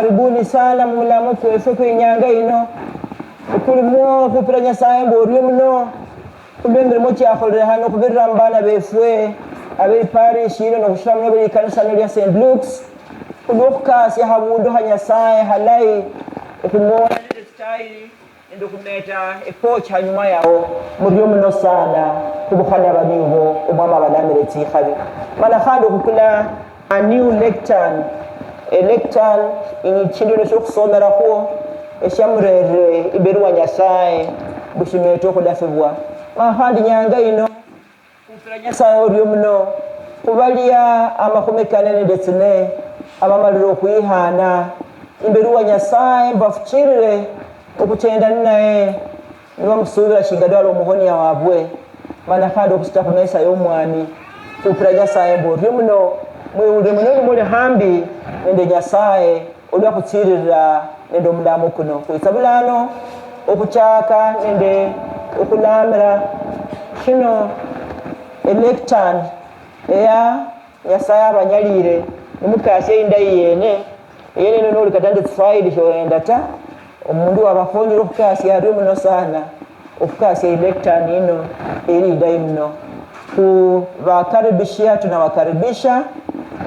karibuni sana mulamu kwefe kwenyanga ino ukulimo kupira Nyasaye mbori muno kubembere mo kyakholera hano kubirira mbana befwe abe parish ino no kushamwe bali kanisa lya St Luke's kubokasi habundu ha Nyasaye halai kumona style ndo kumeta epoch hanyuma yawo muri muno sana kubukhana baniho umama balamere tsikhabe mala khando kukula a new lectern ichindiro shokusomera ko eshamurere iberuwa Nyasaye bushimeto kudafebwa mahandi nyanga ino kupira Nyasaye ori muno kubalia amakomekanene ndetsine abamaliro kwihana imberuwa Nyasaye bafuchirire okutenda naye niba musubira shigadalo umuhoni wabwe mana khando kusitafa mesa y'omwami kupira Nyasaye mbori muno mwe muno muri hambi nende Nyasaye olwa kutsirira nende omulamu kuno kwisabulano okuchaka nende okulamira kino electan eya Nyasaye abanyalire nimukase indai yene no likatande tsfaidi shoenda ta omundu wabakhonyera okukasi ari muno sana okukasi electan ino ili indai muno kuwakaribishia. Tunawakaribisha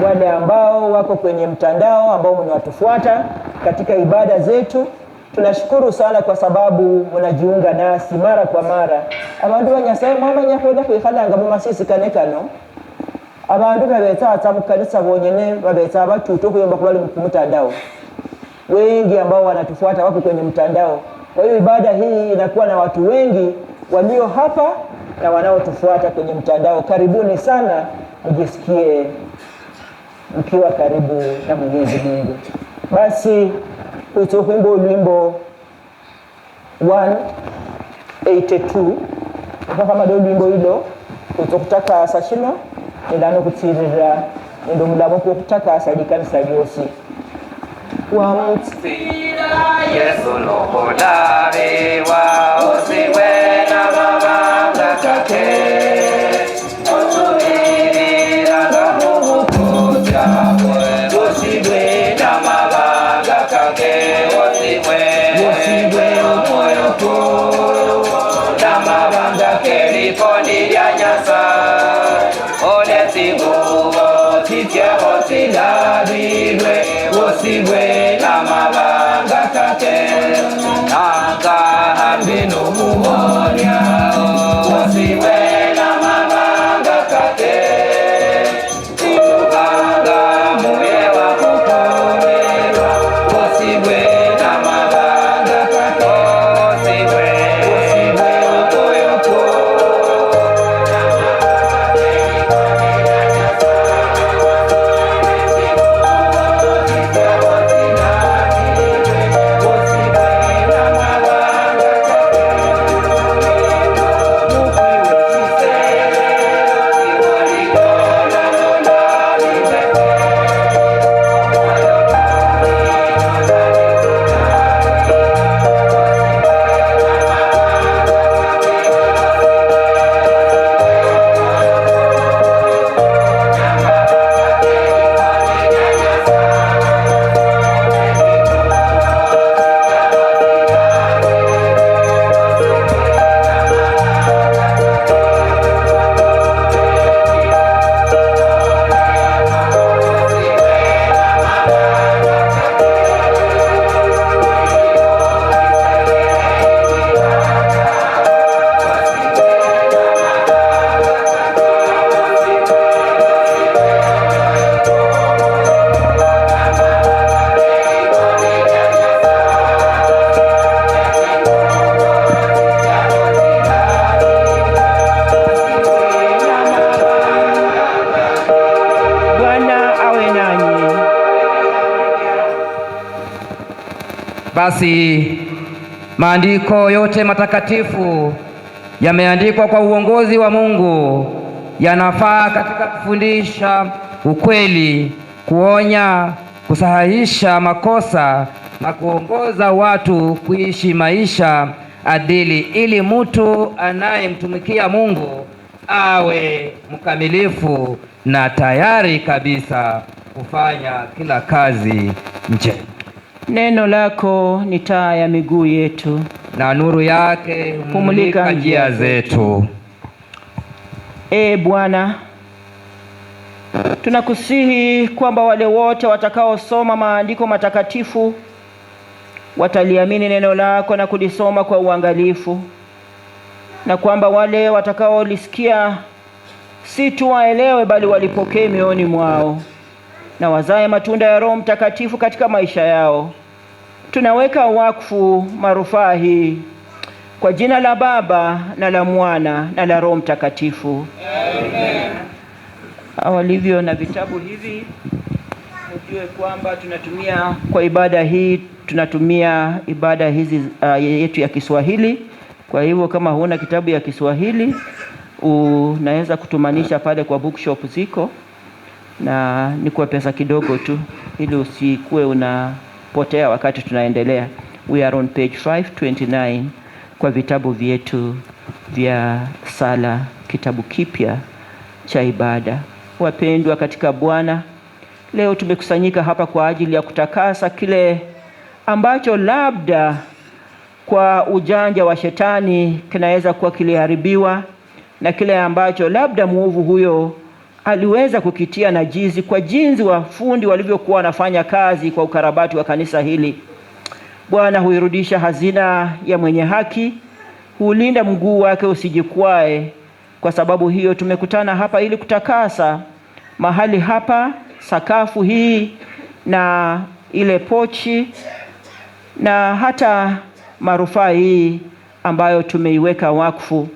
wale ambao wako kwenye mtandao ambao mnawatufuata katika ibada zetu. Tunashukuru sana kwa sababu mnajiunga nasi mara kwa mara. Abantu ba Nyasaye mama nyakwenda kwikhalanga mu masisi kanekano abantu babetsa atsamukanisa bonyene babetsa abatuto kuyomba kubali mu mtandao wengi ambao wanatufuata wako kwenye mtandao. Kwa hiyo ibada hii inakuwa na watu wengi walio hapa na wanaotufuata kwenye mtandao. Karibuni sana, mjisikie mkiwa karibu na Mwenyezi Mungu. Basi kutokwimbo wimbo 182 kama ndio wimbo hilo kutokutaka sashino ndano kutsirira ndo mudamo kutaka asadika nsabyosi wa mutira Yesu lokolare wa osiwe na mabanga kake osubirira gamukuja osiwe na mabanga kake osiwe moyo ko na mabanga keliponi ya Nyasaye ole sigubo titia osilarirwe osiwe na mabanga kake nanga hambino muhonya osiwe na mabanga kake tibanga muye wa kukomerwa osiwe na mabanga kake osiwe okoyoko Basi maandiko yote matakatifu yameandikwa kwa uongozi wa Mungu, yanafaa katika kufundisha ukweli, kuonya, kusahihisha makosa na kuongoza watu kuishi maisha adili, ili mtu anayemtumikia Mungu awe mkamilifu na tayari kabisa kufanya kila kazi njema. Neno lako ni taa ya miguu yetu, na nuru yake humulika njia zetu. Bwana, tunakusihi kwamba wale wote watakaosoma maandiko matakatifu wataliamini neno lako na kulisoma kwa uangalifu, na kwamba wale watakaolisikia si tu waelewe bali walipokee mioyoni mwao na wazae matunda ya Roho Mtakatifu katika maisha yao. Tunaweka wakfu marufaa hii kwa jina la Baba na la Mwana na la Roho Mtakatifu. Amen. Walivyo na vitabu hivi, mjue kwamba tunatumia kwa ibada hii, tunatumia ibada hizi yetu ya Kiswahili. Kwa hivyo kama huna kitabu ya Kiswahili, unaweza kutumanisha pale kwa bookshop ziko, na ni kwa pesa kidogo tu, ili usikue unapotea wakati tunaendelea. We are on page 529 kwa vitabu vyetu vya sala, kitabu kipya cha ibada. Wapendwa katika Bwana, leo tumekusanyika hapa kwa ajili ya kutakasa kile ambacho labda kwa ujanja wa shetani kinaweza kuwa kiliharibiwa, na kile ambacho labda muovu huyo aliweza kukitia najisi kwa jinsi wafundi walivyokuwa wanafanya kazi kwa ukarabati wa kanisa hili. Bwana huirudisha hazina ya mwenye haki, hulinda mguu wake usijikwae. Kwa sababu hiyo tumekutana hapa ili kutakasa mahali hapa, sakafu hii na ile pochi na hata marufaa hii ambayo tumeiweka wakfu,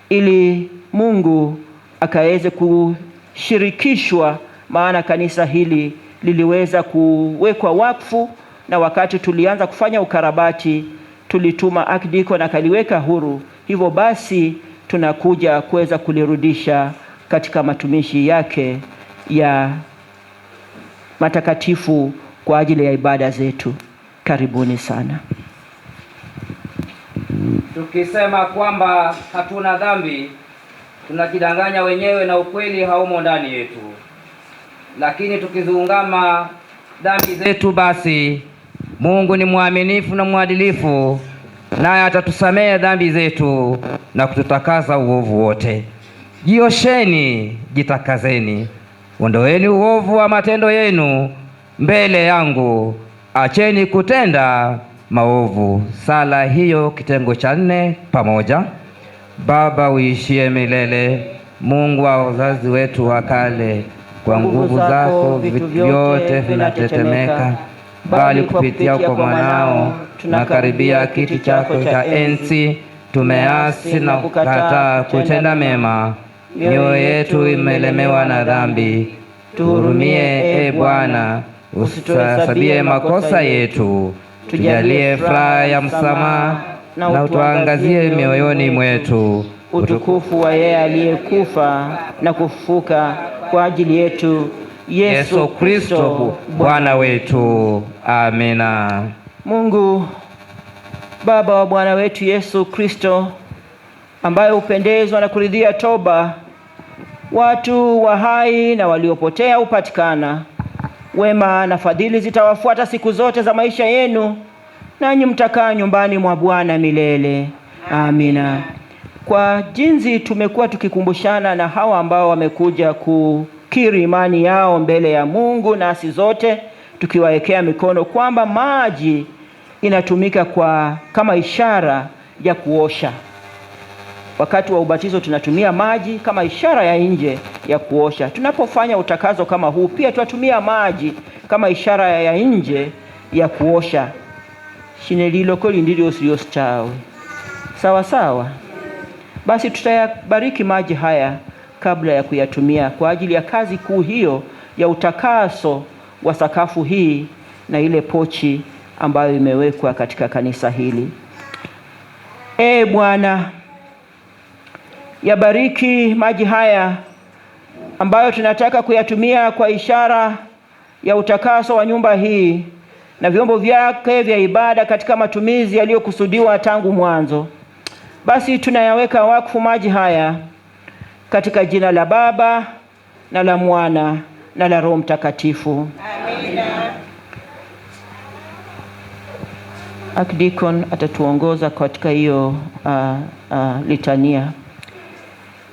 ili Mungu akaweze kushirikishwa, maana kanisa hili liliweza kuwekwa wakfu, na wakati tulianza kufanya ukarabati tulituma akdiko na kaliweka huru. Hivyo basi tunakuja kuweza kulirudisha katika matumishi yake ya matakatifu kwa ajili ya ibada zetu. Karibuni sana. Tukisema kwamba hatuna dhambi, tunajidanganya wenyewe na ukweli haumo ndani yetu. Lakini tukiziungama dhambi zetu, basi Mungu ni mwaminifu na mwadilifu, naye atatusamehe dhambi zetu na kututakasa uovu wote. Jiosheni, jitakazeni, ondoeni uovu wa matendo yenu mbele yangu, acheni kutenda maovu. Sala hiyo kitengo cha 4 pamoja. Baba uishie milele, Mungu wa wazazi wetu wa kale, kwa nguvu zako vitu vyote vinatetemeka, bali kupitia kwa mwanao tunakaribia kiti chako cha enzi. Tumeasi na kukataa kutenda mema, mioyo yetu imelemewa na dhambi. Tuhurumie, Bwana, usituhesabie makosa yetu, tujalie furaha ya msamaha na utuangazie mioyoni mwetu utukufu wa yeye aliyekufa na kufufuka kwa ajili yetu, Yesu Kristo Bwana wetu. Amina. Mungu Baba wa Bwana wetu Yesu Kristo, ambaye hupendezwa na kuridhia toba, watu wa hai na waliopotea upatikana. Wema na fadhili zitawafuata siku zote za maisha yenu, nanyi mtakaa nyumbani mwa Bwana milele. Amina. Kwa jinsi tumekuwa tukikumbushana na hawa ambao wamekuja kukiri imani yao mbele ya Mungu, nasi zote tukiwaekea mikono kwamba maji inatumika kama ishara ya kuosha. Wakati wa ubatizo tunatumia maji kama ishara ya nje ya kuosha. Tunapofanya utakazo kama huu, pia tunatumia maji kama ishara ya nje ya kuosha. Shinelilo ndio sio stawi. Sawa sawa. Basi tutayabariki maji haya kabla ya kuyatumia kwa ajili ya kazi kuu hiyo ya utakaso wa sakafu hii na ile pochi ambayo imewekwa katika kanisa hili. Bwana, yabariki maji haya ambayo tunataka kuyatumia kwa ishara ya utakaso wa nyumba hii na vyombo vyake vya ibada katika matumizi yaliyokusudiwa tangu mwanzo. Basi tunayaweka wakfu maji haya katika jina la Baba na la Mwana na la Roho Mtakatifu. Amina. Archdeacon atatuongoza katika hiyo litania.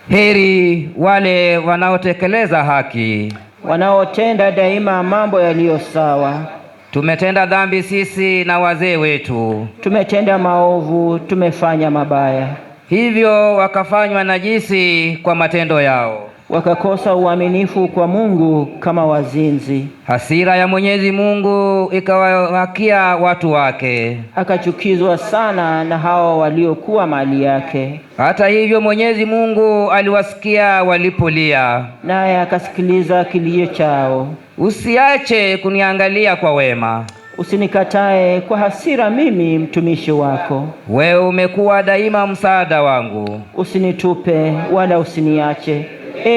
Heri wale wanaotekeleza haki, wanaotenda daima mambo yaliyo sawa. Tumetenda dhambi sisi na wazee wetu, tumetenda maovu, tumefanya mabaya, hivyo wakafanywa najisi kwa matendo yao, wakakosa uaminifu kwa Mungu kama wazinzi. Hasira ya Mwenyezi Mungu ikawawakia watu wake, akachukizwa sana na hao waliokuwa mali yake. Hata hivyo Mwenyezi Mungu aliwasikia walipolia, naye akasikiliza kilio chao. Usiache kuniangalia kwa wema, usinikatae kwa hasira mimi mtumishi wako. Wewe umekuwa daima msaada wangu. Usinitupe wala usiniache,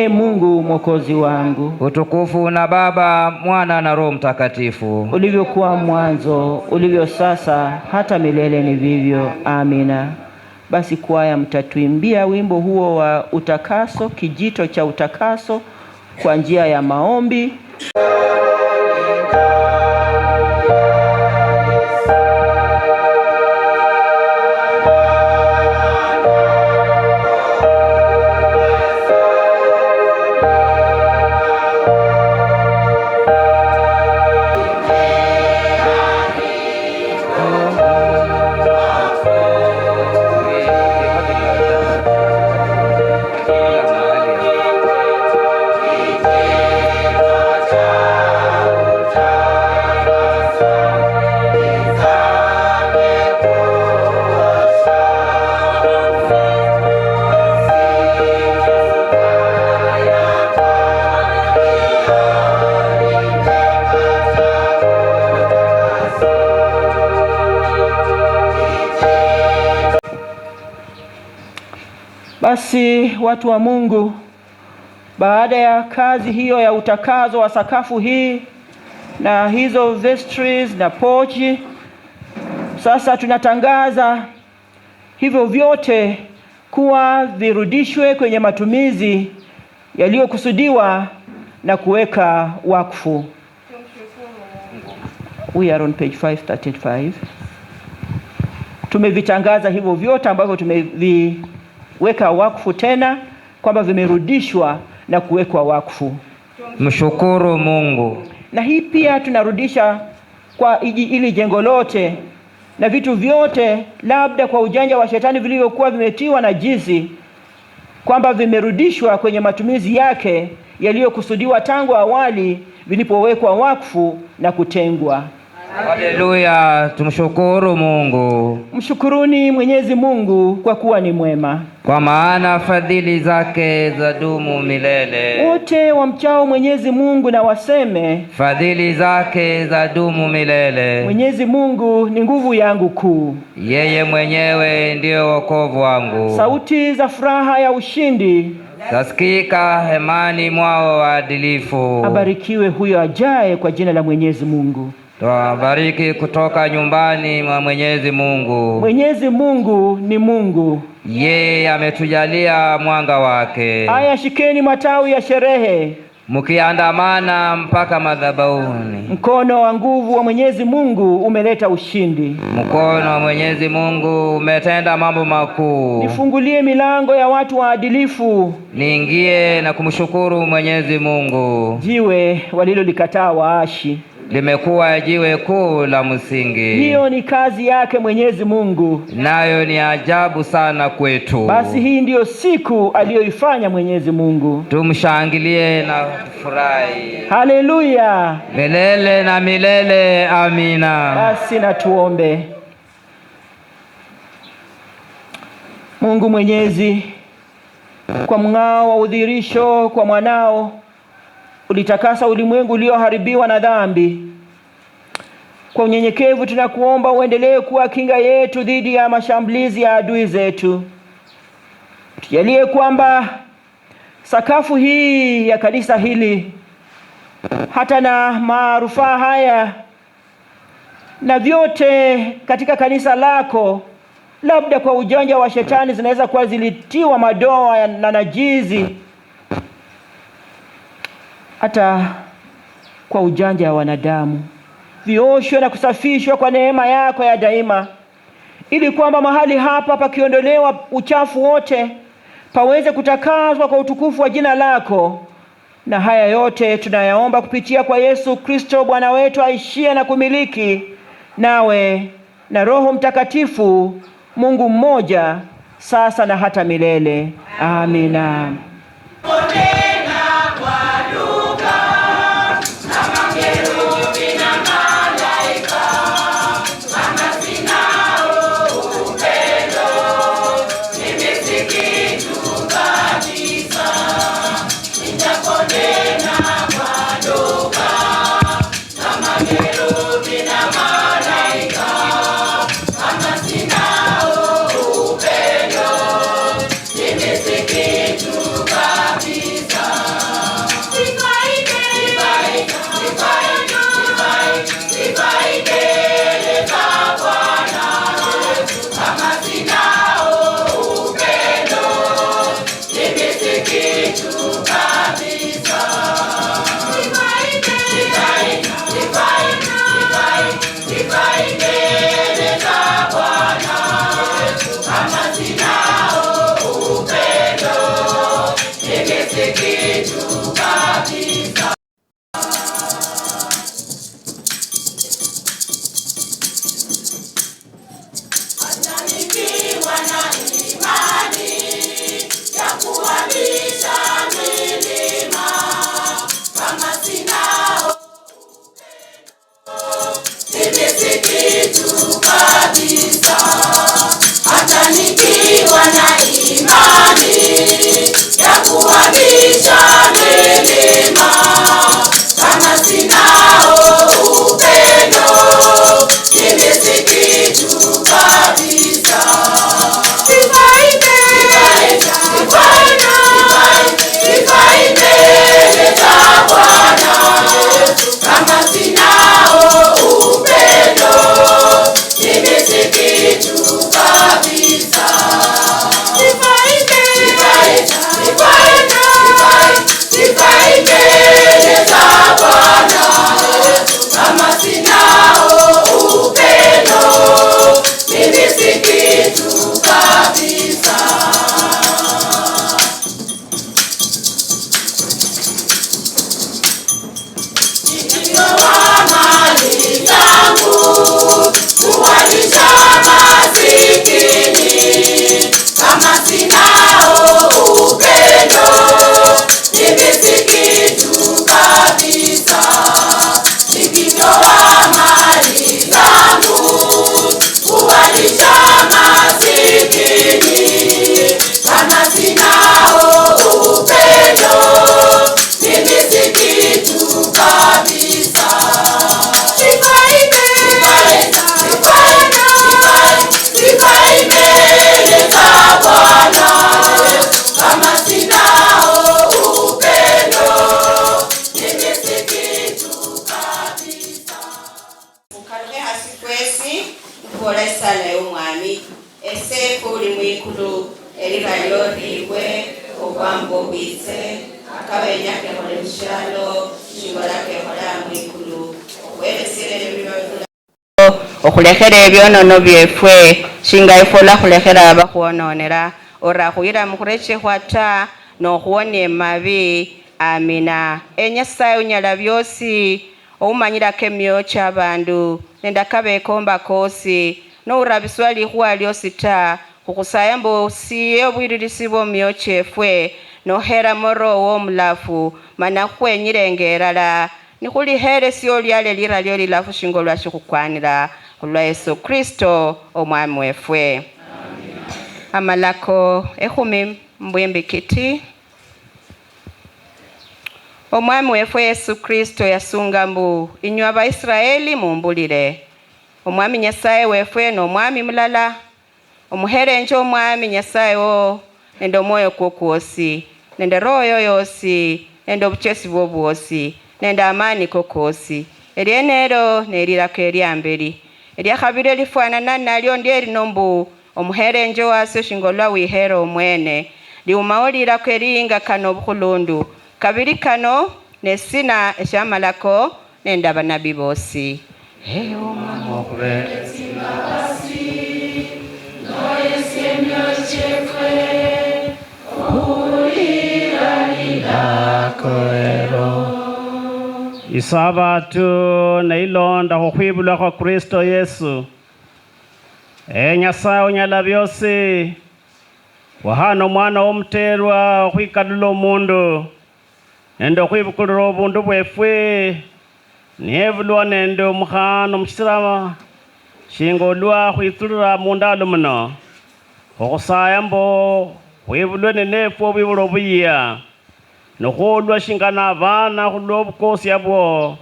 Mungu mwokozi wangu. Utukufu na Baba, Mwana na Roho Mtakatifu, ulivyokuwa mwanzo, ulivyo sasa, hata milele ni vivyo. Amina. Basi kwaya, mtatuimbia wimbo huo wa utakaso, kijito cha utakaso, kwa njia ya maombi. Basi watu wa Mungu, baada ya kazi hiyo ya utakazo wa sakafu hii na hizo vestries na pochi, sasa tunatangaza hivyo vyote kuwa virudishwe kwenye matumizi yaliyokusudiwa na kuweka wakfu. We are on page 535. Tumevitangaza hivyo vyote ambavyo tumeviweka wakfu tena kwamba vimerudishwa na kuwekwa wakfu. Mshukuru Mungu. Na hii pia tunarudisha kwa ili jengo lote na vitu vyote, labda kwa ujanja wa shetani vilivyokuwa vimetiwa najisi, kwamba vimerudishwa kwenye matumizi yake yaliyokusudiwa tangu awali vilipowekwa wakfu na kutengwa. Haleluya, tumshukuru Mungu. Mshukuruni Mwenyezi Mungu kwa kuwa ni mwema, kwa maana fadhili zake zadumu milele. Wote wamchao Mwenyezi Mungu na waseme, fadhili zake zadumu milele. Mwenyezi Mungu ni nguvu yangu kuu, yeye mwenyewe ndiyo wokovu wangu. Sauti za furaha ya ushindi zasikika hemani mwao waadilifu. Abarikiwe huyo ajaye kwa jina la Mwenyezi Mungu. Tuwabariki kutoka nyumbani mwa Mwenyezi Mungu. Mwenyezi Mungu ni Mungu, yeye ametujalia mwanga wake. Aya, shikeni matawi ya sherehe mkiandamana mpaka madhabahuni. Mkono wa nguvu wa Mwenyezi Mungu umeleta ushindi. Mkono wa Mwenyezi Mungu umetenda mambo makuu. Nifungulie milango ya watu waadilifu, niingie na kumshukuru Mwenyezi Mungu. Jiwe walilolikataa waashi limekuwa jiwe kuu la msingi. Hiyo ni kazi yake Mwenyezi Mungu, nayo ni ajabu sana kwetu. Basi hii ndiyo siku aliyoifanya Mwenyezi Mungu, tumshangilie na kufurahi. Haleluya, milele na milele. Amina. Basi na tuombe. Mungu Mwenyezi, kwa mng'ao wa udhirisho kwa mwanao ulitakasa ulimwengu ulioharibiwa na dhambi. Kwa unyenyekevu tunakuomba uendelee kuwa kinga yetu dhidi ya mashambulizi ya adui zetu. Tujalie kwamba sakafu hii ya kanisa hili, hata na marufaa haya na vyote katika kanisa lako, labda kwa ujanja wa shetani zinaweza kuwa zilitiwa madoa na najizi, hata kwa ujanja wa wanadamu, vioshwe na kusafishwa kwa neema yako ya daima, ili kwamba mahali hapa pakiondolewa uchafu wote paweze kutakazwa kwa utukufu wa jina lako. Na haya yote tunayaomba kupitia kwa Yesu Kristo Bwana wetu, aishie na kumiliki nawe na Roho Mtakatifu, Mungu mmoja, sasa na hata milele. Amina. okhulekela ebyonono byefwe shinga ifola khulekela abakhuwononela ora khuyila mukhurechekhwa ta nokhuwonia emabi. Amina. Enyasaye unyala byosi oumanyilako emyoyo ky'abandu nenda kabekomba kosi nourabiswa likhuwa lyosi ta khukhusaya mbu siye obwiririsi bw'omyoyo kyefwe noheramo roho omulafu mana khwenyilenge elala nikhulihelesya olyale lira lyo lilafu shingo lwashikhukwanila khulwa Yesu Kristo omwami wefwe. Amalako ekhumi mbwimbikiti. Omwami wefwe Yesu Kristo yasunga mbu inywe Abaisiraeli mumbulire omwami Nyasaye wefwe n'omwami mulala omuherenje omwami Nyasaye wo nende omwoyo kwo kwosi nende roho yosi nende obuchesi bwo bwosi nende amani kokosi eryenero nerilako eryamberi eryakhabiri lifanana nalyo ndyerino mbu omuherenje wase shingolwa wihera omwene liumawo lirako eringa kano obukhulundu kabiri kano nesina eshamalako nende abanabi bosi Heyo mama okube Isabatu na ilonda khukhwibulwa kwa Kristo Yesu. Nyasaye onyala byose wahana mwana womuterwa khwikalula omundu nende khwibukulira obundu bwefwe niebulwa nende omukhana omusirama shingolwa khwitsulira mundalo muno okhusaya mbo khwibulwe nenefwe obwibula obuya nokhulwa shingana abana khulwa obukosya bwo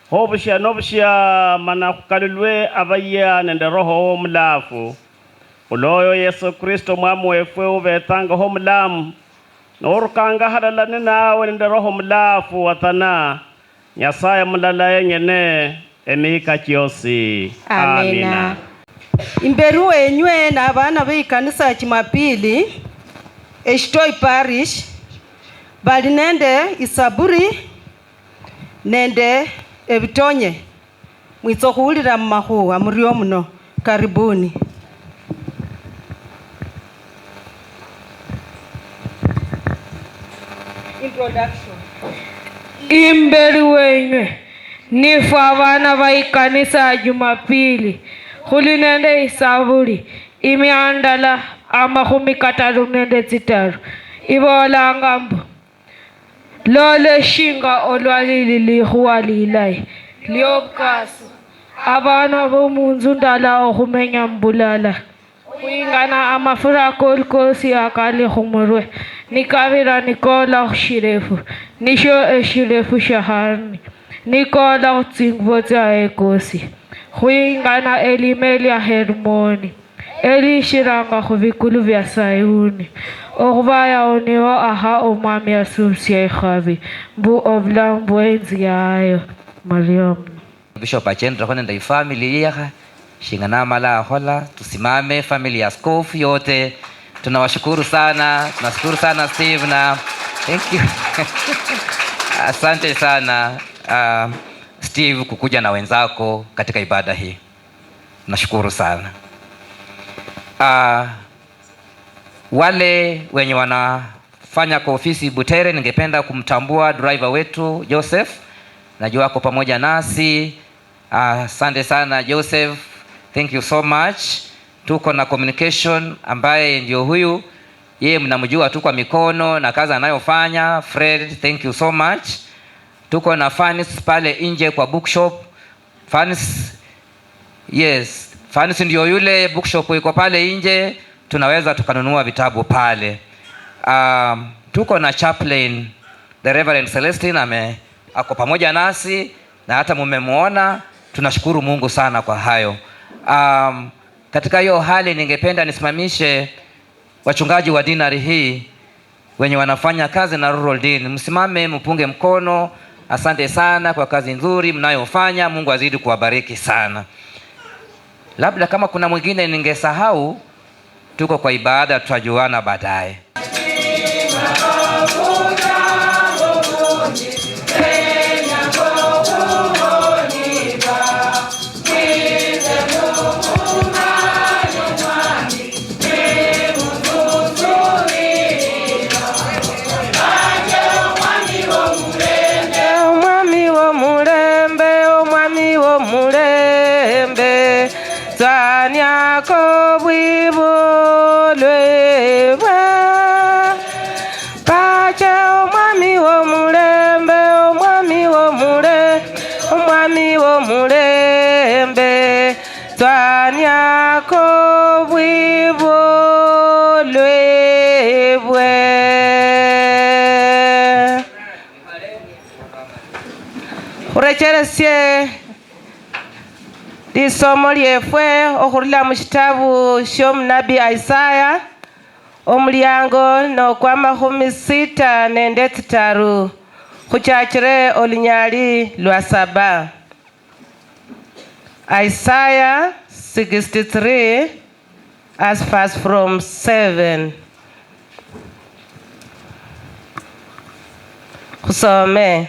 khobusya nobusya mana khukalulwe abaya nende roho omulafu uloyo Yesu Kristo mwami wefwe ubetsangaho mulamu norukanga halalane nawe nende roho mulafu watana Nyasaye mulala yenyene emika kyosi. Amina. Imberu wenywe na abana b'ikanisa ya Jumapili Eshitoi Parish bali nende isaburi nende ebitonye mwitso khuwulira mumakhuwa murio muno. Karibuni. Introduction. Imberi wenywe nifu abana ba ikanisa ya Jumapili khuli nende isaburi imiandala amakhumi kataru nende tsitaru ibolanga mbu lole shinga olwalili likhuwa lilayi lyokasi abana bomunzu ndala okhumenya mbulala khwingana amafura kolikosi akali khumurwe nikabira nikola khushirefu nisho eshirefu shahani nikola khutsingubo tsa ekosi khwingana elime lya Hermoni elishiranga khubikulu bya Sayuni okhubayawo niwo aha omwami asusya ikhabi mbu obulamu bwenzi yayo Mariam. Bishop Achendra khone nda ifamily yakha shingana mala akhola tusimame family ya askofu yote tunawashukuru sana. Tunashukuru sana Steve na thank you. Asante sana Steve kukuja na wenzako katika ibada hii. Nashukuru sana. Wale wenye wanafanya kwa ofisi Butere, ningependa kumtambua driver wetu Joseph. Najua wako pamoja nasi. Asante sana Joseph. Thank you so much. Tuko na communication ambaye ndio huyu. Yeye mnamjua tu kwa mikono na kazi anayofanya. Fred, thank you so much. Tuko na Fanis pale nje kwa bookshop. Fanis, yes. Fanis ndio yule bookshop iko pale nje. Tunaweza tukanunua vitabu pale. Tuko na chaplain, the Reverend Celestine ako pamoja nasi na hata mumemuona. Tunashukuru Mungu sana kwa hayo. Katika hiyo hali ningependa nisimamishe wachungaji wa dinari hii wenye wanafanya kazi na Rural Din. Msimame mpunge mkono. Asante sana kwa kazi nzuri mnayofanya. Mungu azidi kuwabariki sana. Labda kama kuna mwingine ningesahau, tuko kwa ibada, tutajuana baadaye. Urecheresye lisomo lyefwe okhurula mushitabu shomunabi Isaya omulyango nokwamakhumi 6 nende 3 khuchachire olunyali lwa 7. Isaiah 63 as verse from 7. Khusome.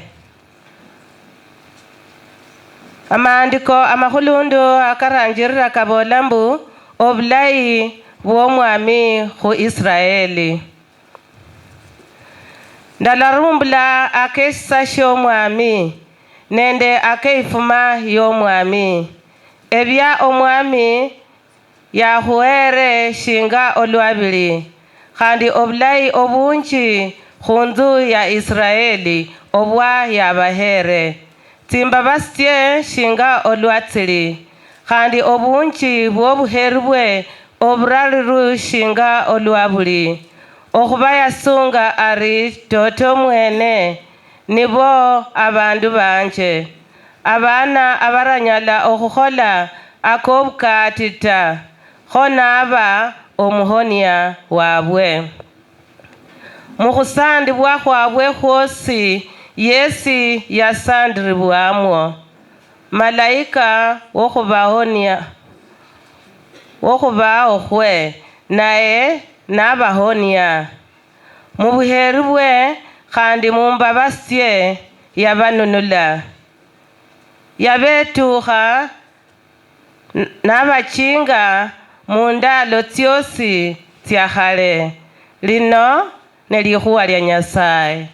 Amaandiko amakhulundu akaranjirira kabola mbu obulayi bw'omwami khu Israeli. Ndalarumbula akesa sh'omwami nende akeifuma y'omwami. Ebya omwami yahuere shinga olwabili, khandi obulayi obunji khunzu ya Israeli obwa yabahere. Tsimbabasye shinga olwatsili, khandi obunji bw'obuheru bwe oburaliru shinga olwabuli. Okhuba yasunga ari toto mwene nibo abandu banje. Abana abaranyala okhukhola akobukatita khonaba omuhonia wabwe. Mukhusandibwa khwabwe khwosi Yesi yasandiribwamwo. Malaika wokhubaho khwe naye nabahonia. Mubuheru bwe khandi mumbabasye yabanunula. Yabetukha nabachinga mundalo tsiosi tsakhale. Lino nelikhuwa lya Nyasaye.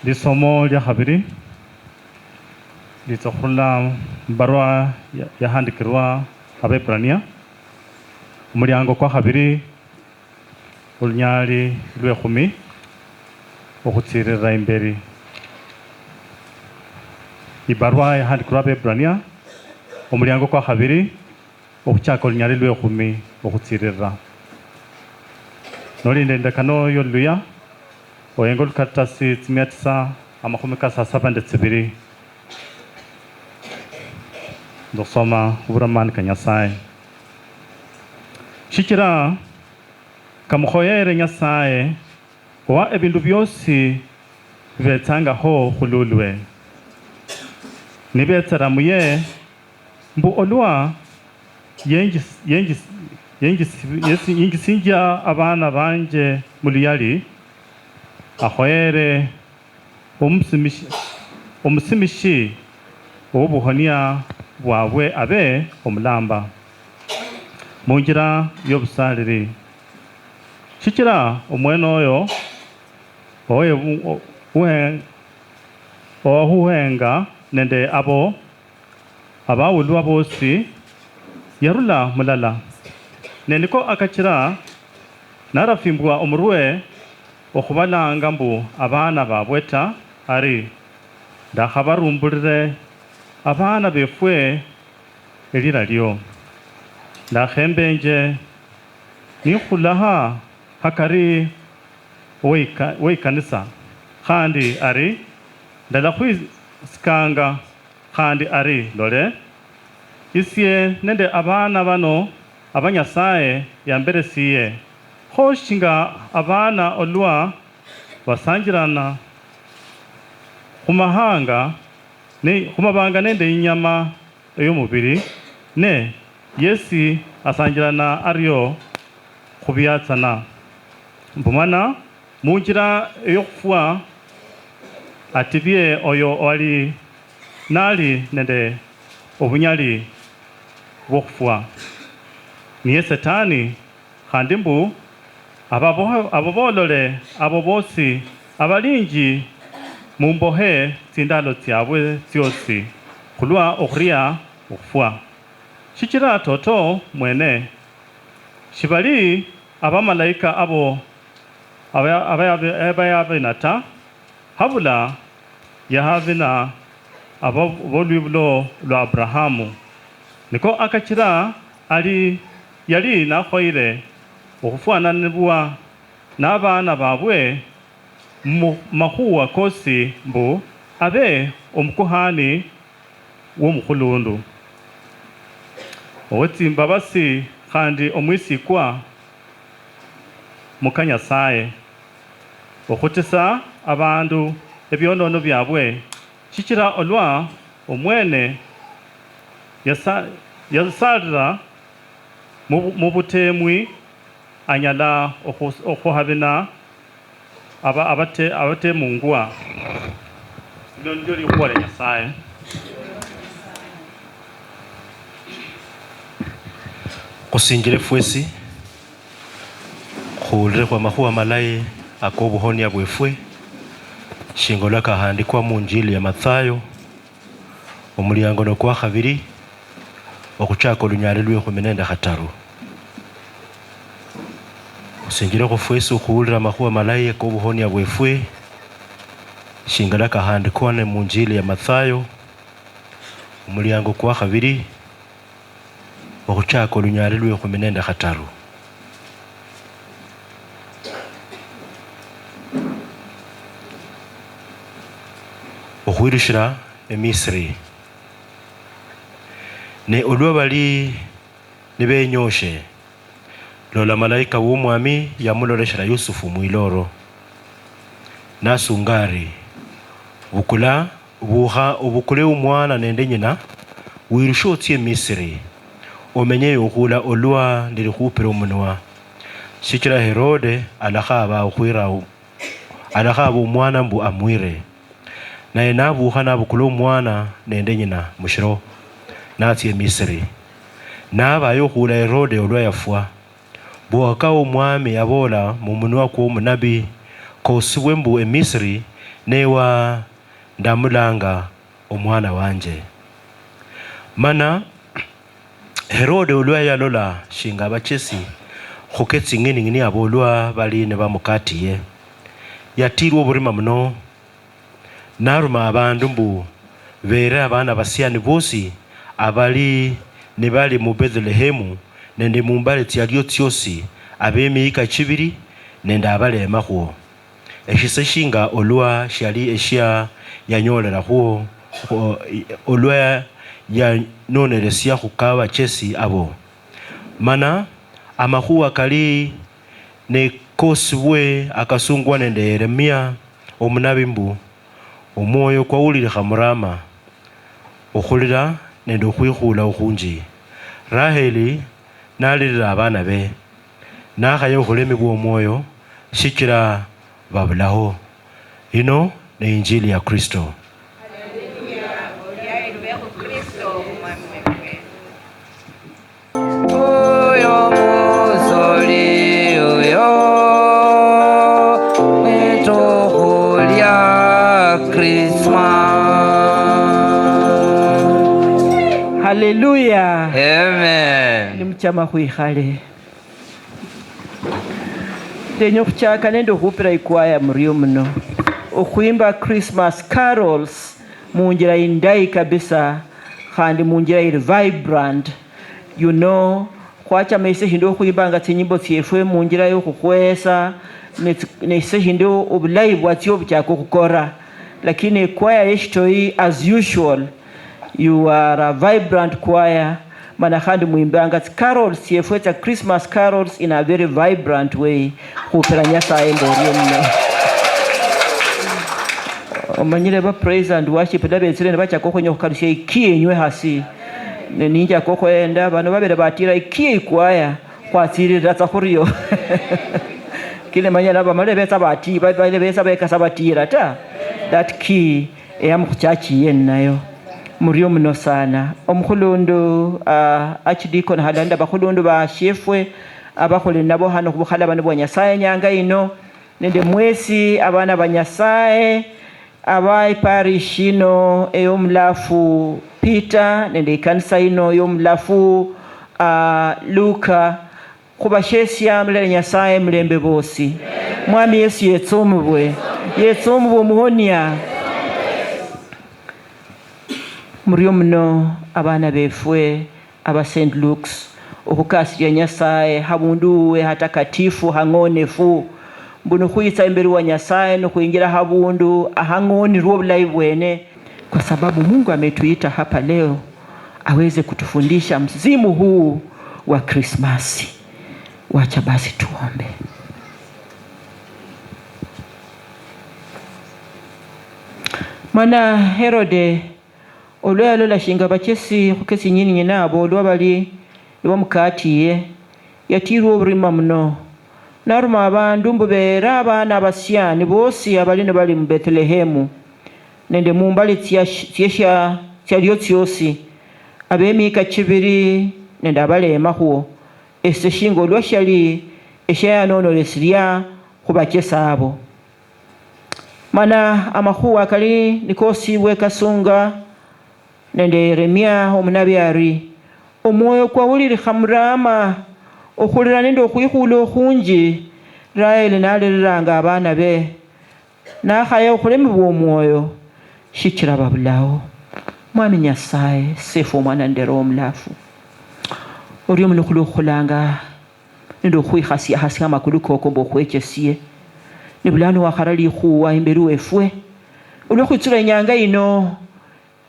Lisomo lya khabiri litsokhula mbarua yahandikirwa Abebrania omulyango kwa khabiri olunyali lwe-10 okhutsirira imberi. Ibarua yahandikirwa Abebrania omulyango kwa khabiri okhuchaka olunyali lwe-10 okhutsirira. Nolindendekano yoluya oyenga olukaratasi 972 ndosoma oburamani ka Nyasaye. Shikira kamukhoyere Nyasaye owa ebindu byosi betsangaho khululwe. Nibetsera muye mbu olwa yengisinja abana banje muluyali akhoyere omusimishi obuhonia bwabwe abe omulamba munjira y'obusaliri. Shikira omwene oyo ohuhenga nende abo abawulwa bosi yarula mulala. Neniko akachira narafimbwa omurwe okhubalanga mbu abana babweta ari ndakhabarumbulire abana befwe elira lyo. Ndakhembenje nikhulaha hakari weikanisa khandi ari ndala khwisikanga khandi ari lole isye nende abana bano abanyasaye yamberesiye khoshinga abana olwa basanjirana khumabanga nende inyama ey'omubiri ne Yesi asanjirana aryo khubyatsana. Mbumana munjira ey'okhufwa atibye oyo wali nali nende obunyali bw'okhufwa. Niye Setani khandi mbu abo bolole abo bosi abalinji mumbohe tsindalo tsyabwe tsiosi khulwa okhuriya okhufwa. Shikira toto mwene shibali abamalaika abo abayabenata habula yahavina abo bolwibulo lwa Abrahamu. Niko akachira yali nakhoire okhufananibwa n'abana babwe makhuwa kosi mbu abe omukuhani w'omukhulundu owetsimbabasi khandi omwisikwa muka Nyasaye okhutisa abandu ebyonono byabwe. Shikira olwa omwene yasalira mu butemwi anyala okhuhabina abatemungwa. ndio likuwa lya Nyasaye. Kusingire fwesi khulire kwa mahuwa malayi akobuhonia bwefwe shingo lakahandikwa mu Injili ya Mathayo omulyango nokwa 2 okuchaka olunyali lwe 13. Kusingire khufwesi khulira mahuwa malayi akobuhonia bwefwe shingo lakahandikwa mu Injili ya Mathayo omulyango kwa 2 okuchaka olunyali lwe 13. Okhwirishira emisiri ne olwa bali nibenyoshe lola malaika w'omwami yamuloleshera Yusufu mwiloro nasungari bukula buha obukule umwana nende nyina wirusha otye emisiri omenye yokhula olwa ndiri khupira omunwa shikira Herode alakhaba omwana mbu amwire naye nabuha nabukula omwana nende nyina mushiro natye Misiri nabayo khula Herode olwa yafwa bwaka omwami yabola mu munwa kwa omunabi kosibwe mbu emisiri newa ndamulanga omwana wanje mana Herode olwa yalola shinga abachesi khuketsi ngini abolwa bali ne bamukatiye yatirwa oburima muno naruma abandu mbu bere abana basiani bosi abali ne bali mu Bethlehemu nende mumbale tyalyo tyosi abemiyika 2 nende abalema khuo eshise shinga olwa shali eshia yanyolera khuo olwa ya noneresia khukawa chesi abo mana amahuwa kali ne kosibwe akasungwa nende Yeremia omunabi mbu omwoyo kwawulire khamurama okhulira nende okhwikhula okhunji Raheli nalirira abana be nakhaya okhulemi bw'omwoyo shikira babulaho. Ino ne Injili ya Kristo. Haleluya. Amen. Ni mchama khwikhale. Tenyo kuchaka nende khupira ikwaya muriyo muno. Okhwimba Christmas carols munjira indai kabisa khandi munjira iri vibrant. You know, khwacha mese hindo khwimbanga tsinyimbo tsyefwe munjira yo khukhwesa nese hindo obulayi bwatyo buchako khukora. Lakini kwaya yeshitoi as usual you are a vibrant choir mana khandi muimbanga carols tsyefwe tsa Christmas carols in a very vibrant way khupira Nyasaye mboriyo muno. Omanyire ba praise and worship labetsire ne bachako khonyo khukalusya ikiye enywe hasi ninja koko enda bano babere batira ikiye ikwaya khwatsirira tsa khuriyo kile manyala ba male betsa bati ba betsa bekasa batira ta that key eyamukhuchachi yenayo muriyo muno sana. Omukhulundu archdeacon halanda bakhulundu ba shefwe abakhole nabo hano khubukhala bano bwa Nyasaye nyanga ino nende mwesi abana ba Nyasaye abai parish ino eyomulafu Peter nende ikanisa ino yomulafu Luka khubashesya mulele Nyasaye mulembe bosi. Mwami Yesu yetsomubwe muhonia muriyo muno abana befwe aba St. Luke's okhukasirya Nyasaye habundu we hatakatifu hang'onefu mbuno khuyitsa imberi wa Nyasaye nokhuyingira habundu ahang'onirwa obulayi bwene kwa sababu Mungu ametuita hapa leo aweze kutufundisha msimu huu wa Krismasi. Wacha basi tuombe. Mana Herode olwa lola shinga bachesi khukesi nyini nabo olwa bali bamukatiye yatirwa oburima muno naruma abandu mbubera abana abasyani bosi abali ne bali mu Bethlehemu nende mumbali tiesha tialio tiosi abemika chibiri nende abalema huo ese shingo lwashali eshaya nono lesria kubachesa abo mana amahuwa kali nikosibwe kasunga nende Yeremia omunabyari omwoyo kwa uliri hamrama okhulira nende okhwikhula okhunji Raeli naliranga abana be nakhaya okhulemibwa omwoyo shichira babulawo mwami Nyasaye sefu omwana ndero omulafu orio muno khulukhulanga nende okhwikhasya amakulu koko mbokhwechesie nibulano wakhara likhuwa imberi wefwe olwokhwitsula inyanga ino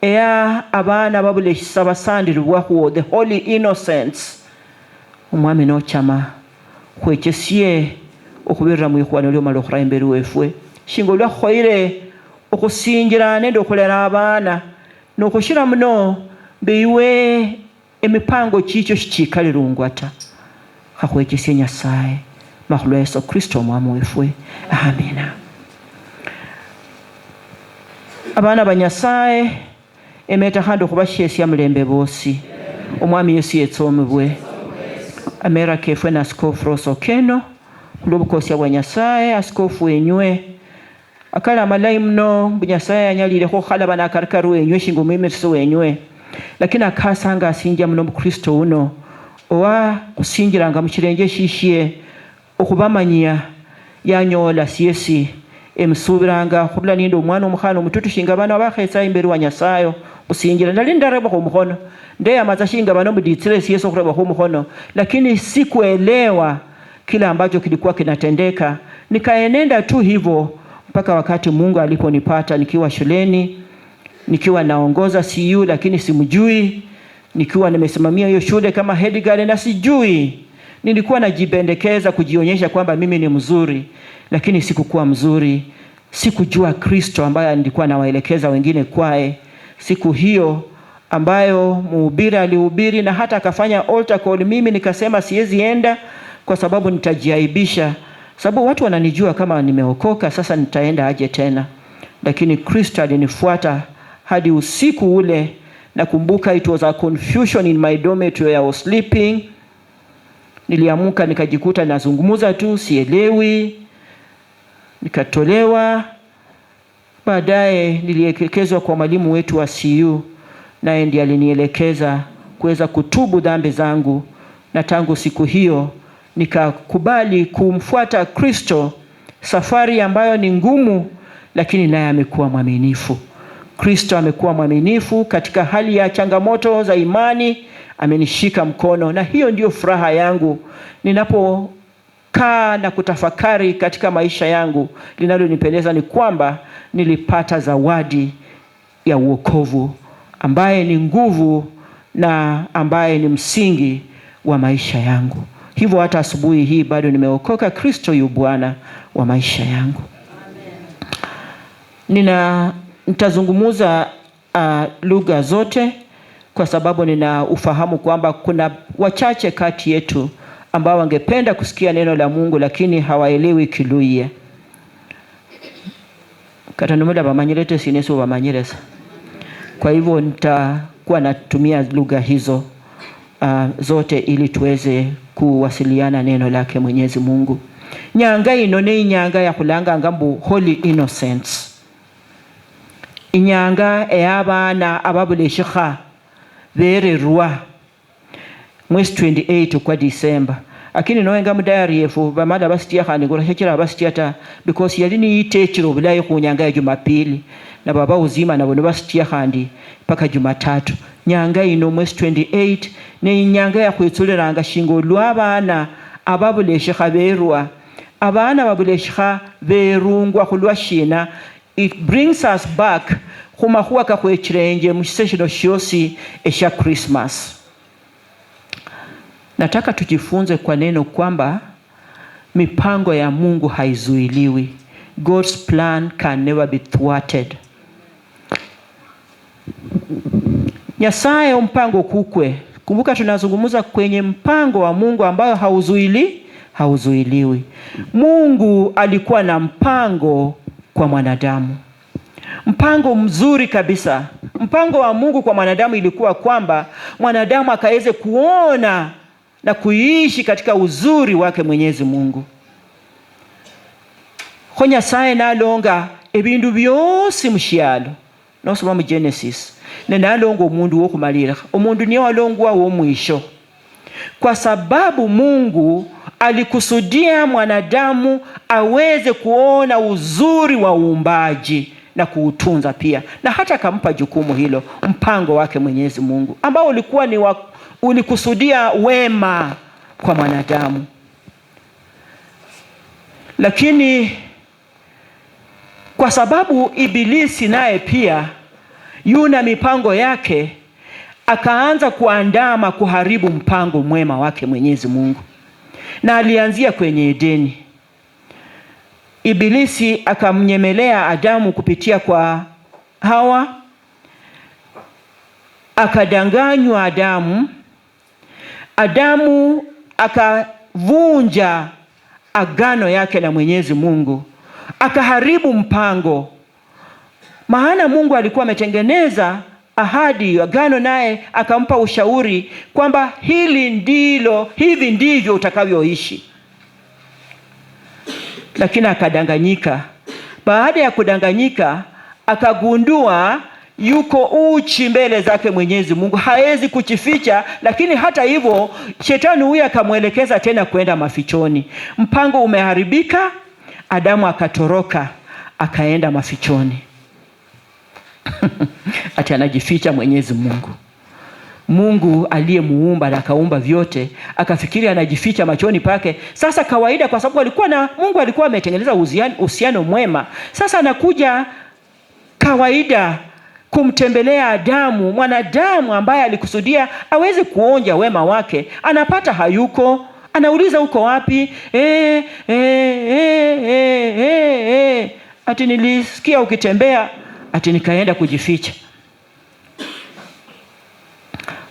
eya abana babuleshisa basandiribwakhuwo the holy innocents omwami nochama khwechesie okhubirira mwikhwana lyomala okhura imberi wefwe shingo lwakhoire okhusinjira nende okhulera abana nokhushira muno beiwe emipango chicho shichikalirungwa ta khakhwechesie Nyasaye makhulwa Yesu Kristo omwami wefwe amina. Abana ba Nyasaye emeta khandi khubashesya mulembe bosi omwami Yesu yetsomebwe amera kefwe na Askofu Ross Okello khulobukosya bwa Nyasaye askofu wenywe akala malayi muno Nyasaye anyalile khukhalaba nakarikaru wenywe shingo mwimetso wenywe lakini akasanga asinja muno mukristo uno owa kusinjiranga muchirenje shishye okubamanyia yanyola siesi emusubiranga khurula ninde omwana omukhana omututu shinga bana bakhetsa imberi wa Nyasaye usinjira ndali ndareba kwa mukhono ndeya maza shinga bana muditsire siesi okureba kwa mukhono lakini sikuelewa kila ambacho kilikuwa kinatendeka nikaenenda tu hivyo mpaka wakati Mungu aliponipata nikiwa shuleni nikiwa naongoza CU lakini simjui nikiwa nimesimamia hiyo shule kama head girl na sijui nilikuwa najipendekeza kujionyesha kwamba mimi ni mzuri lakini sikukuwa mzuri sikujua Kristo ambaye nilikuwa nawaelekeza wengine kwae siku hiyo ambayo mhubiri alihubiri na hata akafanya altar call mimi nikasema siwezi enda kwa sababu nitajiaibisha sababu watu wananijua kama nimeokoka sasa nitaenda aje tena lakini Kristo alinifuata hadi usiku ule nakumbuka it was a confusion in my dormitory I was sleeping niliamuka nikajikuta nazungumuza tu sielewi nikatolewa baadaye nilielekezwa kwa mwalimu wetu wa CU naye ndiye alinielekeza kuweza kutubu dhambi zangu na tangu siku hiyo nikakubali kumfuata Kristo safari ambayo ni ngumu lakini naye amekuwa mwaminifu Kristo amekuwa mwaminifu katika hali ya changamoto za imani amenishika mkono na hiyo ndio furaha yangu ninapokaa na kutafakari katika maisha yangu linalonipendeza ni kwamba nilipata zawadi ya wokovu ambaye ni nguvu na ambaye ni msingi wa maisha yangu hivyo hata asubuhi hii bado nimeokoka Kristo yu Bwana wa maisha yangu nitazungumuza lugha zote kwa sababu nina ufahamu kwamba kuna wachache kati yetu ambao wangependa kusikia neno la Mungu lakini hawaelewi Kiluhya katanumula bamanyirete sineso bamanyiresa kwa hivyo nitakuwa natumia lugha hizo zote ili tuweze kuwasiliana neno lake Mwenyezi Mungu nyanga ino ne nyanga ya kulanga ngambu holy innocence inyanga eyabana ababuleshikha bererwa mwezi 28 kwa December lakini noenga mu diary yefu bamada basitiya khani ngora shekira basitiyata because yali ni itechiro bulaye ku nyanga ya Jumapili na baba uzima nabo basitiya khandi paka Jumatatu nyanga ino mwezi 28 ne nyanga ya kwetsuliranga shingo lwabana ababuleshikha berwa abana babuleshikha berungwa khulwa shina it brings us back khumakhuwa kakhwechirenje musession shosi esha Christmas nataka tujifunze kwa neno kwamba mipango ya Mungu haizuiliwi God's plan can never be thwarted Nyasaye mpango kukwe kumbuka tunazungumza kwenye mpango wa Mungu ambao hauzuiliwi Mungu alikuwa na mpango kwa mwanadamu mpango mzuri kabisa. Mpango wa Mungu kwa mwanadamu ilikuwa kwamba mwanadamu akaweze kuona na kuishi katika uzuri wake Mwenyezi Mungu. Khonya sae nalonga ebindu byosi mushyalo. Nosoma mu Genesis. Nalonga omundu wo kumalira. Omundu niye walongwa wo mwisho. Kwa sababu Mungu alikusudia mwanadamu aweze kuona uzuri wa uumbaji na kuutunza pia. Na hata akampa jukumu hilo, mpango wake Mwenyezi Mungu ambao ulikuwa ulikusudia wema kwa mwanadamu. Lakini kwa sababu Ibilisi naye pia yuna mipango yake, akaanza kuandama kuharibu mpango mwema wake Mwenyezi Mungu. Na alianzia kwenye Edeni. Ibilisi akamnyemelea Adamu kupitia kwa Hawa. Akadanganywa Adamu. Adamu akavunja agano yake na Mwenyezi Mungu. Akaharibu mpango. Maana Mungu alikuwa ametengeneza ahadi, agano, naye akampa ushauri kwamba hivi ndivyo utakavyoishi. Lakini akadanganyika. Baada ya kudanganyika, akagundua yuko uchi mbele zake Mwenyezi Mungu, haezi kuchificha. Lakini hata hivyo shetani huyu akamwelekeza tena kwenda mafichoni. Mpango umeharibika. Adamu akatoroka akaenda mafichoni. Ati anajificha Mwenyezi Mungu. Mungu aliyemuumba na akaumba vyote akafikiri anajificha machoni pake. Sasa kawaida, kwa sababu Mungu alikuwa ametengeneza uhusiano mwema. Sasa anakuja kawaida kumtembelea Adamu, mwanadamu ambaye alikusudia aweze kuonja wema wake. Anapata hayuko. Anauliza uko wapi? Ati nilisikia ukitembea. Ati nikaenda kujificha.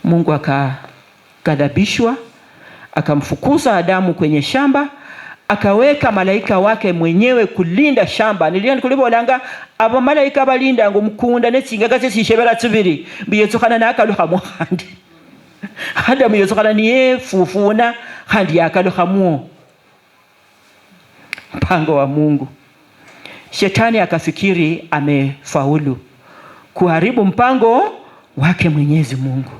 Mungu akaghadhabishwa, akamfukuza Adamu kwenye shamba, akaweka malaika wake mwenyewe kulinda shamba. Niliona kulibolanga aba malaika balinda ngo mukunda netsinga sishebera tsibiri biyetsokana nakaluha muhandi. Adamu yetsokana niye fufuna handi yakaluha muo. Mpango wa Mungu. Shetani akafikiri amefaulu kuharibu mpango wake Mwenyezi Mungu.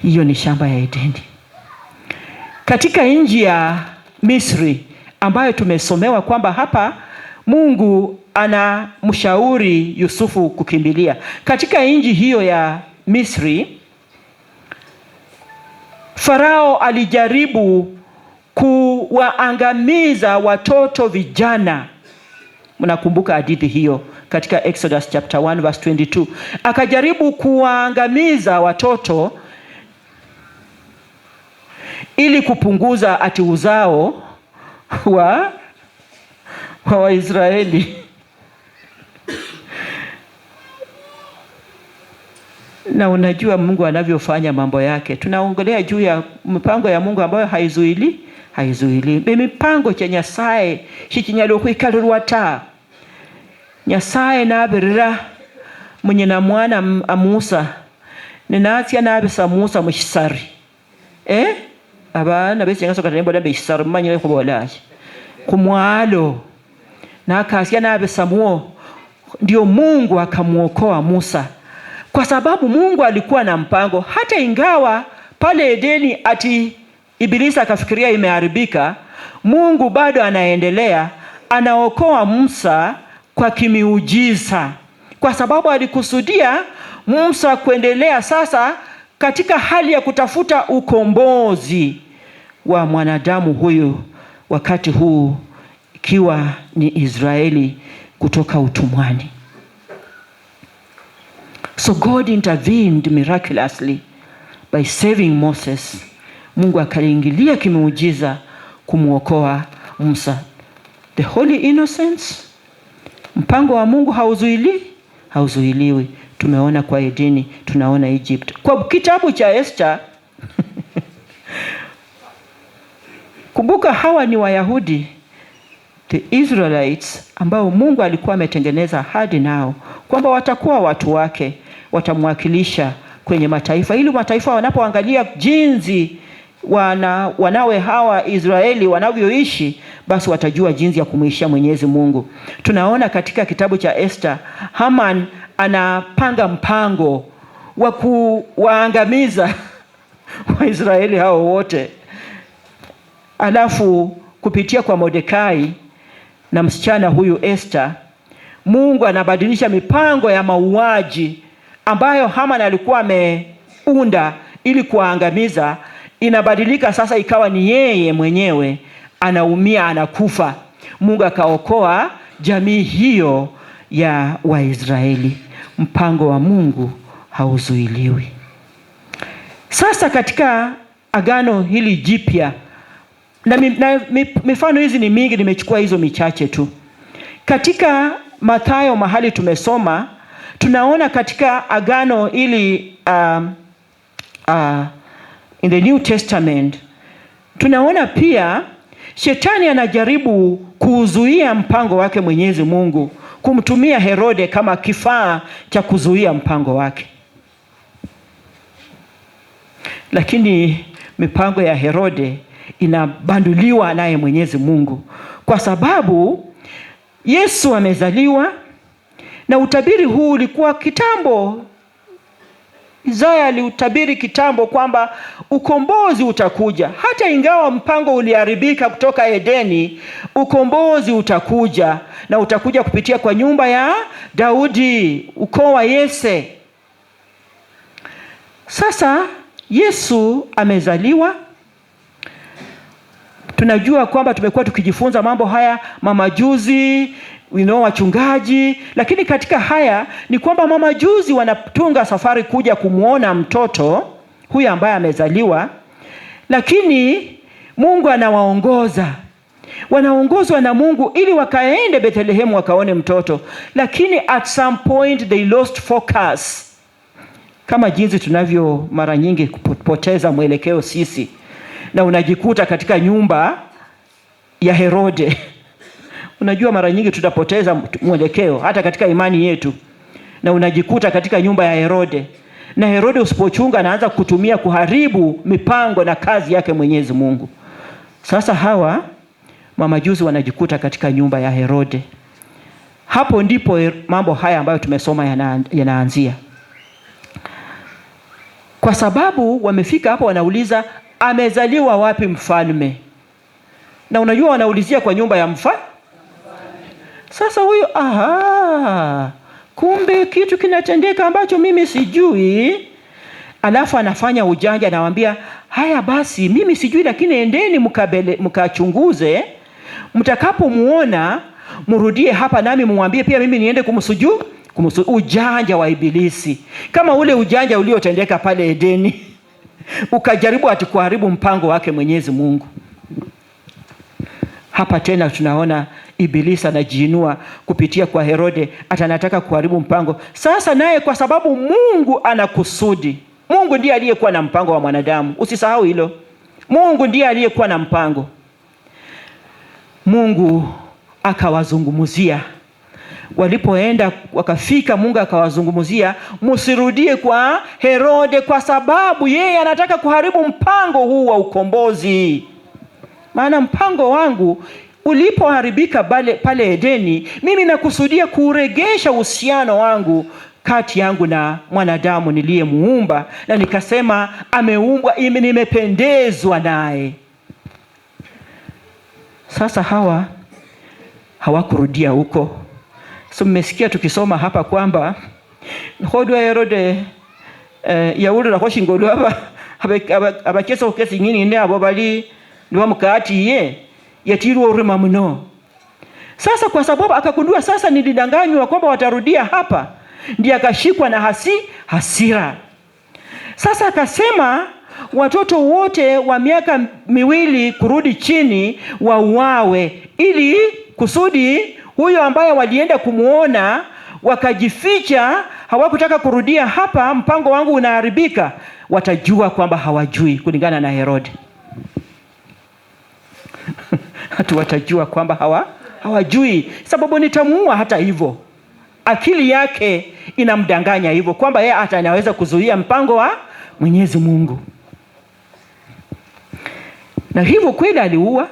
Hiyo ni shamba ya Edeni. Katika nchi ya Misri ambayo tumesomewa kwamba hapa Mungu anamshauri Yusufu kukimbilia. Katika nchi hiyo ya Misri, Farao alijaribu kuwaangamiza watoto vijana. Mnakumbuka hadithi hiyo katika Exodus chapter 1 verse 22. Akajaribu kuwaangamiza watoto ili kupunguza ati uzao wa Waisraeli. Na unajua Mungu anavyofanya mambo yake. Tunaongelea juu ya mipango ya Mungu ambayo haizuili. Mipango cha Nyasaye shikinyalo kwikalirwa ta. Nyasaye nabirira mwenye na mwana Musa. Ninatya nabisa Musa mushisari. Abana bese ngasoka tembo dambe shisari manyire kubolaje. Kumwalo. Na akasya nabisa muo. Ndio Mungu akamuokoa Musa. Kwa sababu Mungu alikuwa na mpango. Hata ingawa pale Edeni ati Ibilisi akafikiria imeharibika, Mungu bado anaendelea, anaokoa Musa kwa kimiujiza. Kwa sababu alikusudia Musa kuendelea sasa katika hali ya kutafuta ukombozi wa mwanadamu huyu, wakati huu ikiwa ni Israeli kutoka utumwani. So God intervened miraculously by saving Moses. Mungu akaingilia kimeujiza kumuokoa Musa. The holy innocence. Mpango wa Mungu hauzuiliwi. Tumeona kwa Edeni, tunaona Egypt. Kwa kitabu cha Esther kumbuka hawa ni Wayahudi. the Israelites ambao Mungu alikuwa ametengeneza ahadi nao kwamba watakuwa watu wake, watamwakilisha kwenye mataifa, ili mataifa wanapoangalia jinsi wanawe hawa Israeli wanavyoishi, basi watajua jinsi ya kumuishia Mwenyezi Mungu. Tunaona katika kitabu cha Esther, Haman anapanga mpango wa kuwaangamiza Waisraeli hao wote. Alafu kupitia kwa Mordekai na msichana huyu Esther, Mungu anabadilisha mipango ya mauaji ambayo Haman alikuwa ameunda ili kuangamiza, inabadilika sasa ikawa ni yeye mwenyewe anaumia, anakufa. Mungu akaokoa jamii hiyo ya Waisraeli. Mpango wa Mungu hauzuiliwi. Sasa katika agano hili jipya, na mifano hizi ni mingi, nimechukua hizo michache tu. Katika Mathayo mahali tumesoma, tunaona katika agano ili in the New Testament, tunaona pia shetani anajaribu kuzuia mpango wake Mwenyezi Mungu, kumtumia Herode kama kifaa cha kuzuia mpango wake. Lakini mipango ya Herode inabanduliwa naye Mwenyezi Mungu, kwa sababu Yesu amezaliwa, na utabiri huu ulikuwa kitambo. Isaya aliutabiri kitambo kwamba ukombozi utakuja. Hata ingawa mpango uliharibika kutoka Edeni, ukombozi utakuja, na utakuja kupitia kwa nyumba ya Daudi, ukoo wa Yese. Sasa Yesu amezaliwa. Tunajua kwamba tumekuwa tukijifunza mambo haya, mamajuzi, wachungaji, lakini katika haya ni kwamba mamajuzi wanatunga safari kuja kumuona mtoto huyu ambaye amezaliwa, lakini Mungu anawaongoza. Wanaongozwa na Mungu ili wakaende Bethlehemu wakaone mtoto, lakini at some point they lost focus, kama jinsi tunavyo mara nyingi kupoteza mwelekeo sisi, na unajikuta katika nyumba ya Herode. Unajua mara nyingi tutapoteza mwelekeo hata katika imani yetu, na unajikuta katika nyumba ya Herode, na Herode usipochunga anaanza kutumia kuharibu mipango na kazi yake Mwenyezi Mungu. Sasa hawa mamajuzi wanajikuta katika nyumba ya Herode. Hapo ndipo mambo haya ambayo tumesoma yanaanzia. Kwa sababu wamefika hapo, wanauliza amezaliwa wapi mfalme? Na unajua wanaulizia kwa nyumba ya mfalme. Sasa huyo kumbe kitu kinatendeka ambacho mimi sijui. Alafu anafanya ujanja, anawaambia haya basi mimi sijui, lakini endeni mkachunguze, mtakapomuona mrudie hapa nami muambie pia mimi niende kumsujudu. Ujanja wa Ibilisi, kama ule ujanja uliotendeka pale Edeni ukajaribu kuharibu mpango wake Mwenyezi Mungu. Hapa tena tunaona Ibilisi anajiinua kupitia kwa Herode, atanataka kuharibu mpango. Sasa naye kwa sababu Mungu anakusudi, Mungu ndiye aliyekuwa na mpango wa mwanadamu. Usisahau hilo. Mungu ndiye aliyekuwa na mpango. Mungu akawazungumzia. Walipoenda wakafika, Mungu akawazungumzia, msirudie kwa Herode kwa sababu yeye anataka kuharibu mpango huu wa ukombozi. Maana mpango wangu ulipoharibika pale Edeni, mimi nakusudia kuregesha uhusiano wangu kati yangu na mwanadamu niliyemuumba, na nikasema ameumbwa, nimependezwa naye. Sasa hawa hawakurudia huko. So mmesikia tukisoma hapa kwamba hodwa Herode yaulu na koshingolo hapa abakesa ukesi nyini ne abo bali ndiwa mkati ye yatiru urima mno. Sasa kwa sababu akagundua sasa nilidanganywa kwamba watarudia hapa, ndiye akashikwa na hasira. Sasa akasema watoto wote wa miaka 2 kurudi chini wauawe, ili kusudi huyo ambaye walienda kumuona wakajificha, hawakutaka kurudia hapa, mpango wangu unaharibika, watajua kwamba hawajui, kulingana na Herode. Hatu watajua kwamba hawajui sababu nitamuua. Hata hivyo akili yake inamdanganya hivyo kwamba yeye hata anaweza kuzuia mpango wa Mwenyezi Mungu. Na hivyo kweli aliua,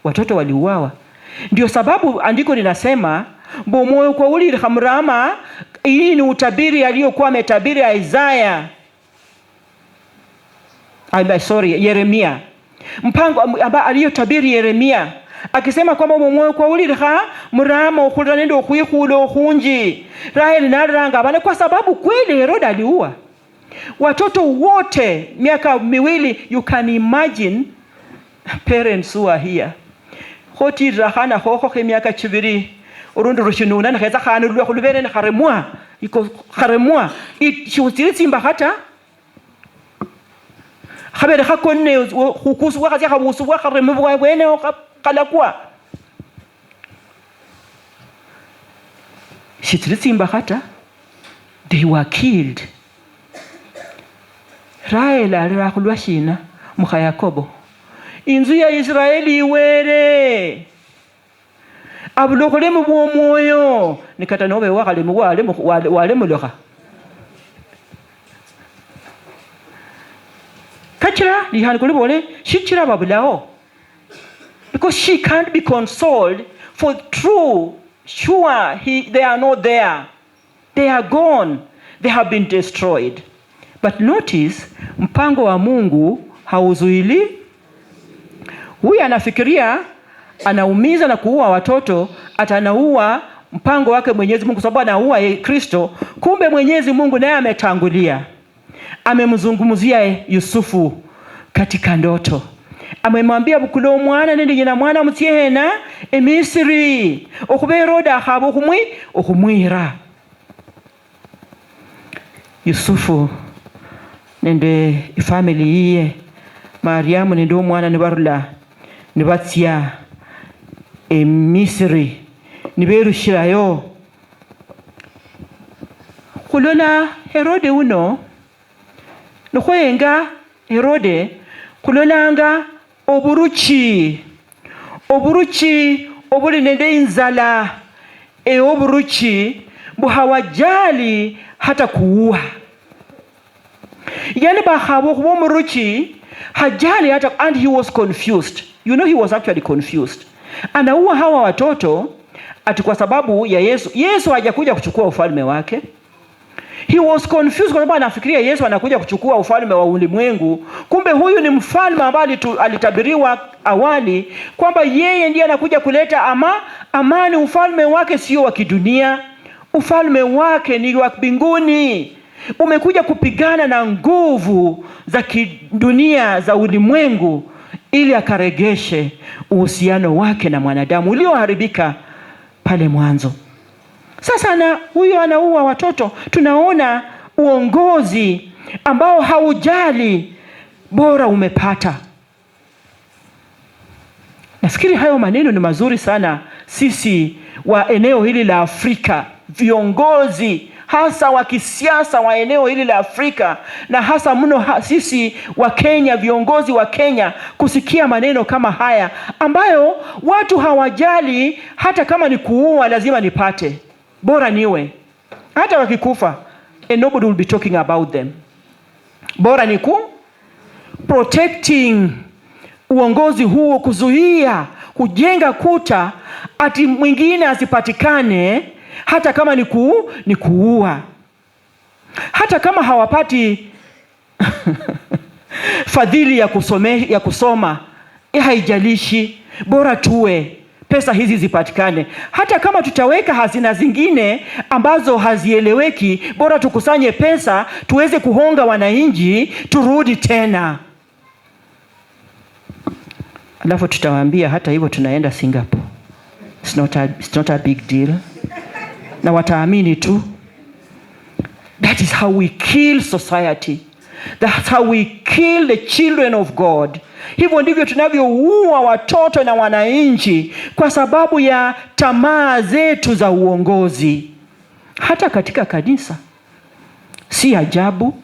watoto waliuawa. Ndio sababu andiko linasema bomoyo kwa uli hamrama. Hii ni utabiri aliyokuwa ametabiri Yeremia. Mpango ambao aliyotabiri Yeremia akisema kwamba bomoyo kwa uli hamrama ukhulira nende ukhwikhula ukhunji Raheli naranga bana, kwa sababu kweli Herode aliua watoto wote miaka 2. You can imagine parents who are here. Khoti rahana khokho ke miaka 2 urundu rushinuna na kheza khanu lwa khulubere ne kharemwa iko kharemwa itshutsimba hata khabere khakonne khukusu wa khaja khabusu wa kharemu bwa bwene khalakwa shitsimba hata they were killed. Rahel alira khulwa shina mukha Yakobo inzu ya Israeli iwere abulokole mu bwomwoyo nikata nobe wakale mu wale muloha kachira lihani kulibole shichira babulao, because she can't be consoled for true sure they are not there, they are gone, they have been destroyed. But notice mpango wa Mungu hauzuili. Huyu anafikiria anaumiza na kuua watoto, atanaua mpango wake Mwenyezi Mungu sababu anaua Kristo. Kumbe Mwenyezi Mungu naye ametangulia, amemzungumzia Yusufu katika ndoto, amemwambia bukulo mwana nende nyina mwana mutiena Misri okuberoda khabo okumwira. Yusufu nende ifamily iye Mariamu nende omwana nibarula nibatsia Misri niberushirayo khulola Herode uno nokhoyenga Herode khulolanga oburuchi obuli nende inzala oburuchi buhawajali hata kuua. Yani bakhabo khuba omuruchi hajali hata, and he was confused. You know, he was actually confused. Anaua hawa watoto ati kwa sababu ya Yesu. Yesu hajakuja kuchukua ufalme wake. He was confused kwa sababu anafikiria Yesu anakuja kuchukua ufalme wa ulimwengu. Kumbe huyu ni mfalme ambaye alitabiriwa awali kwamba yeye ndiye anakuja kuleta amani. Ufalme wake sio wa kidunia, ufalme wake ni wa mbinguni. Umekuja kupigana na nguvu za kidunia za ulimwengu ili akaregeshe uhusiano wake na mwanadamu ulioharibika pale mwanzo. Sasa huyo anaua watoto. Tunaona uongozi ambao haujali, bora umepata. Nafikiri hayo maneno ni mazuri sana sisi wa eneo hili la Afrika, viongozi hasa wa kisiasa wa eneo hili la Afrika, na hasa mno sisi wa Kenya, viongozi wa Kenya, kusikia maneno kama haya ambayo watu hawajali. Hata kama ni kuua lazima nipate, bora niwe, hata wakikufa and nobody will be talking about them. Bora ni protecting uongozi huo, kuzuia, kujenga kuta ati mwingine asipatikane, hata kama ni kuua. Hata kama hawapati fadhili ya kusoma, haijalishi, bora tuwe pesa hizi zipatikane. Hata kama tutaweka hazina zingine ambazo hazieleweki, bora tukusanye pesa tuweze kuhonga wananchi turudi tena. Alafu tutawaambia hata hivyo tunaenda Singapore. It's not a big deal. Na wataamini tu. That is how we kill society. That's how we kill the children of God. Hivyo ndivyo tunavyoua watoto na wananchi kwa sababu ya tamaa zetu za uongozi. Hata katika kanisa si ajabu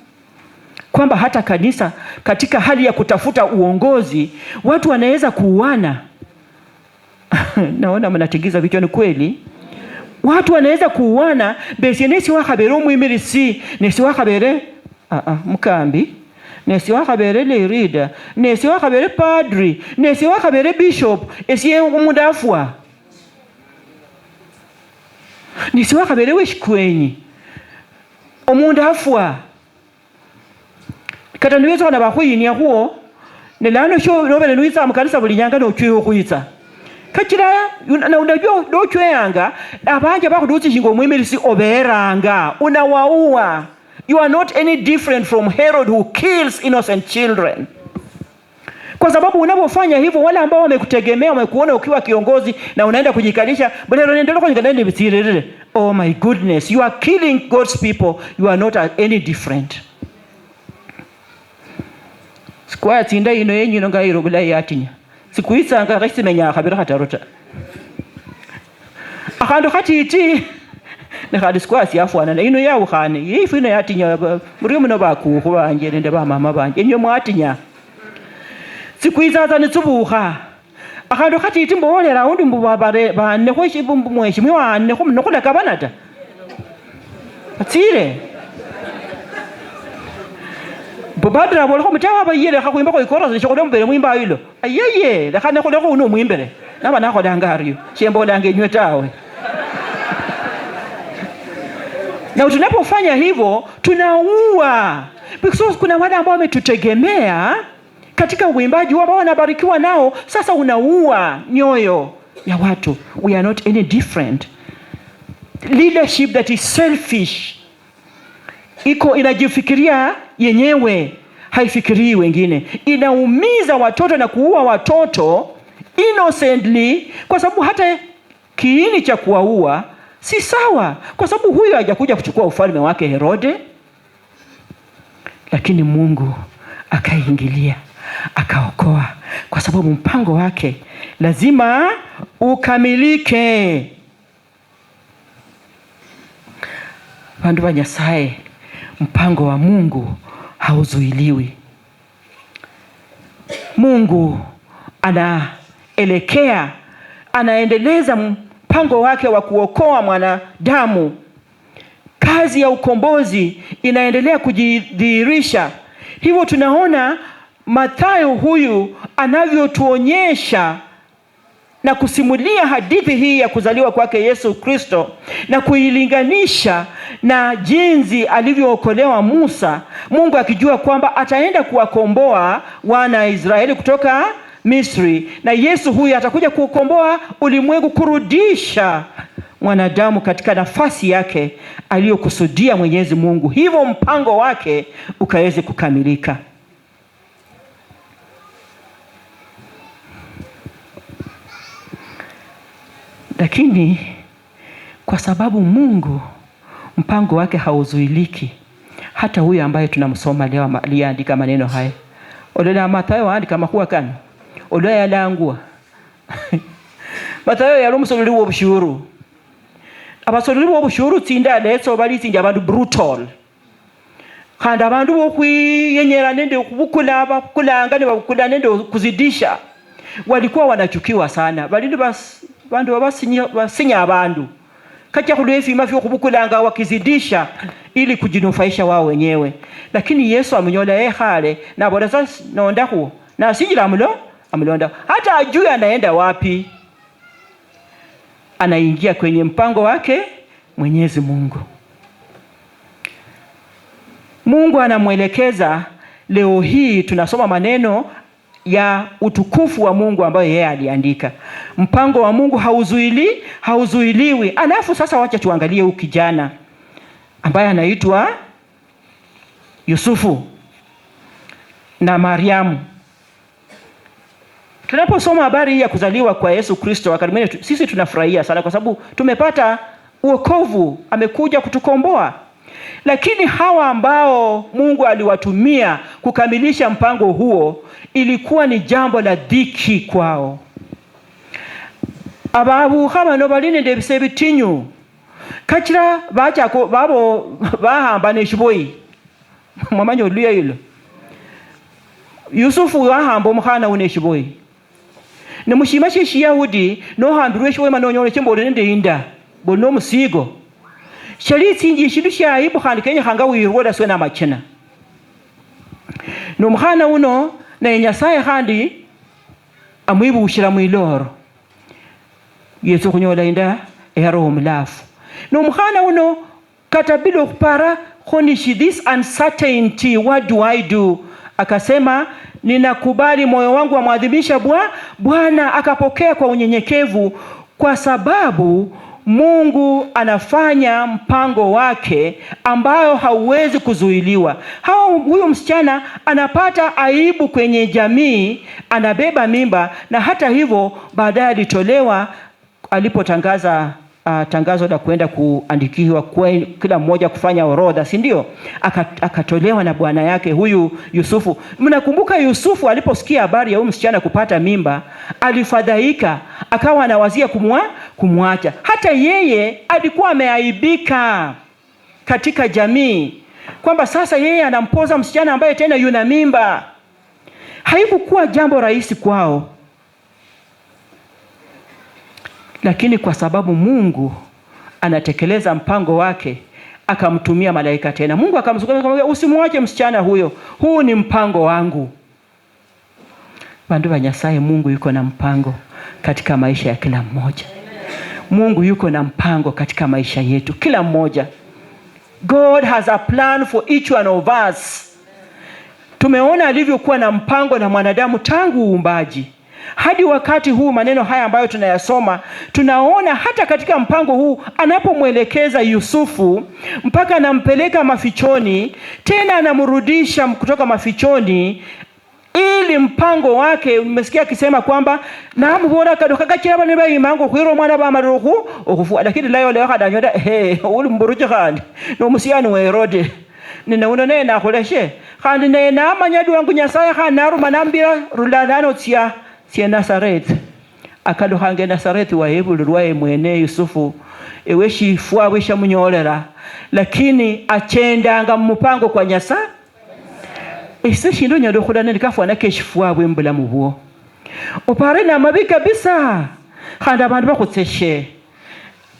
kwamba hata kanisa katika hali ya kutafuta uongozi watu wanaweza kuuana. Naona mnatigiza vichwa. Ni kweli watu wanaweza kuuana besi nesi wakabere umwimirisi, nesi wakabere mkambi, nesi wakabere leader, nesi wakabere padri, nesi wakabere bishop, esiye umudafwa, nesi wakabere weshikwenyi omundafwa. Kata niweza wana bakhuyinia huo nelano sho nobele nuisa mukanisa buli nyanga nochweho kuitsa kachira na unajua dochweyanga abanje bakuduzi jingo mwimirisi oberanga unawaua. You are not any different from Herod who kills innocent children. Kwa sababu unapofanya hivyo wale ambao wamekutegemea wamekuona ukiwa kiongozi na unaenda kujikalisha bwana unaendelea kujikalisha bisirere. Oh my goodness, you are killing God's people. You are not any different. Sikwa tinda ino yenyu nonga irobula yatinya sikuitsanga kasimenya khabira khatarota akhando khatiti ne khadi sikwa siafwana na ino yawo khane yifu ino yatinya muri muno bakukhu banje nende bamama banje nyo mwatinya sikuitsaza nitsubukha akhando khatiti mbolera undi mbubare bane kho shibumbu mweshi mwane kho mnokula kabanata atsire Bobadra bolo mutawa ba yele khakwimba ko ikora se shokole mbere mwimba yilo ayeye la khane khole uno mwimbere naba nakho dangario shembo dange nywetawe. Na tunapofanya hivyo tunaua, because kuna wale ambao wametutegemea katika uimbaji wao wanabarikiwa nao. Sasa unaua nyoyo ya watu. We are not any different. Leadership that is selfish iko inajifikiria yenyewe, haifikirii wengine. Inaumiza watoto na kuua watoto innocently, kwa sababu hata kiini cha kuwaua si sawa, kwa sababu huyu hajakuja kuchukua ufalme wake Herode, lakini Mungu akaingilia akaokoa, kwa sababu mpango wake lazima ukamilike. Bandu ba Nyasaye, mpango wa Mungu hauzuiliwi. Mungu anaendeleza mpango wake wa kuokoa mwanadamu. Kazi ya ukombozi inaendelea kujidhihirisha. Hivyo tunaona Mathayo huyu anavyotuonyesha na kusimulia hadithi hii ya kuzaliwa kwake Yesu Kristo na kuilinganisha na jinsi alivyookolewa Musa, Mungu akijua kwamba ataenda kuwakomboa wana Israeli kutoka Misri, na Yesu huyu atakuja kukomboa ulimwengu, kurudisha mwanadamu katika nafasi yake aliyokusudia Mwenyezi Mungu. Hivyo mpango wake ukaweze kukamilika. Lakini kwa sababu Mungu mpango wake hauzuiliki, hata huyu ambaye tunamsoma leo aliandika maneno haya. Olela Mathayo andika makuwa kana. Olela yalangua. Mathayo yalumusololi wo bushuru. Abasololi wo bushuru tsinda letso bali tsinja abantu brutal. Khanda abantu bo kwiyenyera nende kubukula kulanga ne bakula nende kuzidisha. Walikuwa wanachukiwa sana. Balindi bandu basinya abantu. Kacha kulwefi mafyo kubukulanga wakizidisha ili kujinufaisha wao wenyewe. Lakini Yesu amenyola hale na bora sasa naonda huo. Na sijira amulonda. Hata ajui anaenda wapi. Anaingia kwenye mpango wake Mwenyezi Mungu. Mungu anamwelekeza. Leo hii tunasoma maneno ya utukufu wa Mungu ambayo yeye aliandika. Mpango wa Mungu hauzuiliwi. Alafu sasa wacha tuangalie huyu kijana ambaye anaitwa Yusufu na Mariamu. Tunaposoma habari ya kuzaliwa kwa Yesu Kristo wakati sisi tunafurahia sana, kwa sababu tumepata wokovu, amekuja kutukomboa. Lakini hawa ambao Mungu aliwatumia kukamilisha mpango huo, ilikuwa ni jambo la dhiki kwao. Ababu kama no baline ndebise bitinyu. Kachira bachako babo bahamba neshiboi. Mwamanyo luya yilo. Yusufu wahamba omukhana uneshiboi. ne mushima shi Yahudi no hambirwe shi wema no nyole chembole nende inda bono musigo shali tsinji shindu sha ibu khandi kenya khanga wirwoda swena machina no mkhana uno na Nyasaye khandi amwibushira mwiloro Yesu kunyola inda eharo mlafu no mkhana uno katabilo kupara khonishi this uncertainty, what do I do? Akasema ninakubali moyo wangu amwadhimisha Bwana. Akapokea kwa unyenyekevu kwa sababu Mungu anafanya mpango wake ambayo hauwezi kuzuiliwa. Huyu msichana anapata aibu kwenye jamii, anabeba mimba, na hata hivyo baadaye alitolewa alipotangaza tangazo la kwenda kuandikiwa kwa kila mmoja kufanya orodha, si ndio? Akatolewa na bwana yake huyu Yusufu. Mnakumbuka Yusufu aliposikia habari ya huyu msichana kupata mimba, alifadhaika, akawa anawazia kumwacha. Hata yeye alikuwa ameaibika katika jamii kwamba sasa yeye anampoza msichana ambaye tena yuna mimba. Haikuwa jambo rahisi kwao. Lakini kwa sababu Mungu anatekeleza mpango wake, akamtumia malaika tena. Mungu akamzungumza, usimwache msichana huyo. Huu ni mpango wangu. Bandu ba Nyasaye, Mungu yuko na mpango katika maisha ya kila mmoja. Mungu yuko na mpango katika maisha yetu kila mmoja. God has a plan for each one of us. Tumeona alivyokuwa na mpango na mwanadamu tangu uumbaji hadi wakati huu. Maneno haya ambayo tunayasoma, tunaona hata katika mpango huu anapomwelekeza Yusufu mpaka anampeleka mafichoni, tena anamrudisha kutoka mafichoni, ili mpango wake. Umesikia akisema kwamba namubora kadoka kachira niba imango kwiro mwana ba maruhu okufu, lakini leo hadanyoda uli mburuje kandi no musiani wa Herode ninauna naye nakoleshe kandi naye namanyadu wangu Nyasaye khanaru manambira rulandano tia Nazareth. Akadohange Nazareth wa hebulirwa mwene Yusufu eweshi fwa wesha munyolera, lakini achendanga mupango kwa Nyasaye. Ese shindo nyado khudana nikafwana keshifwa bwembula mubuo opare na mabi kabisa. Khanda abantu bakutseshe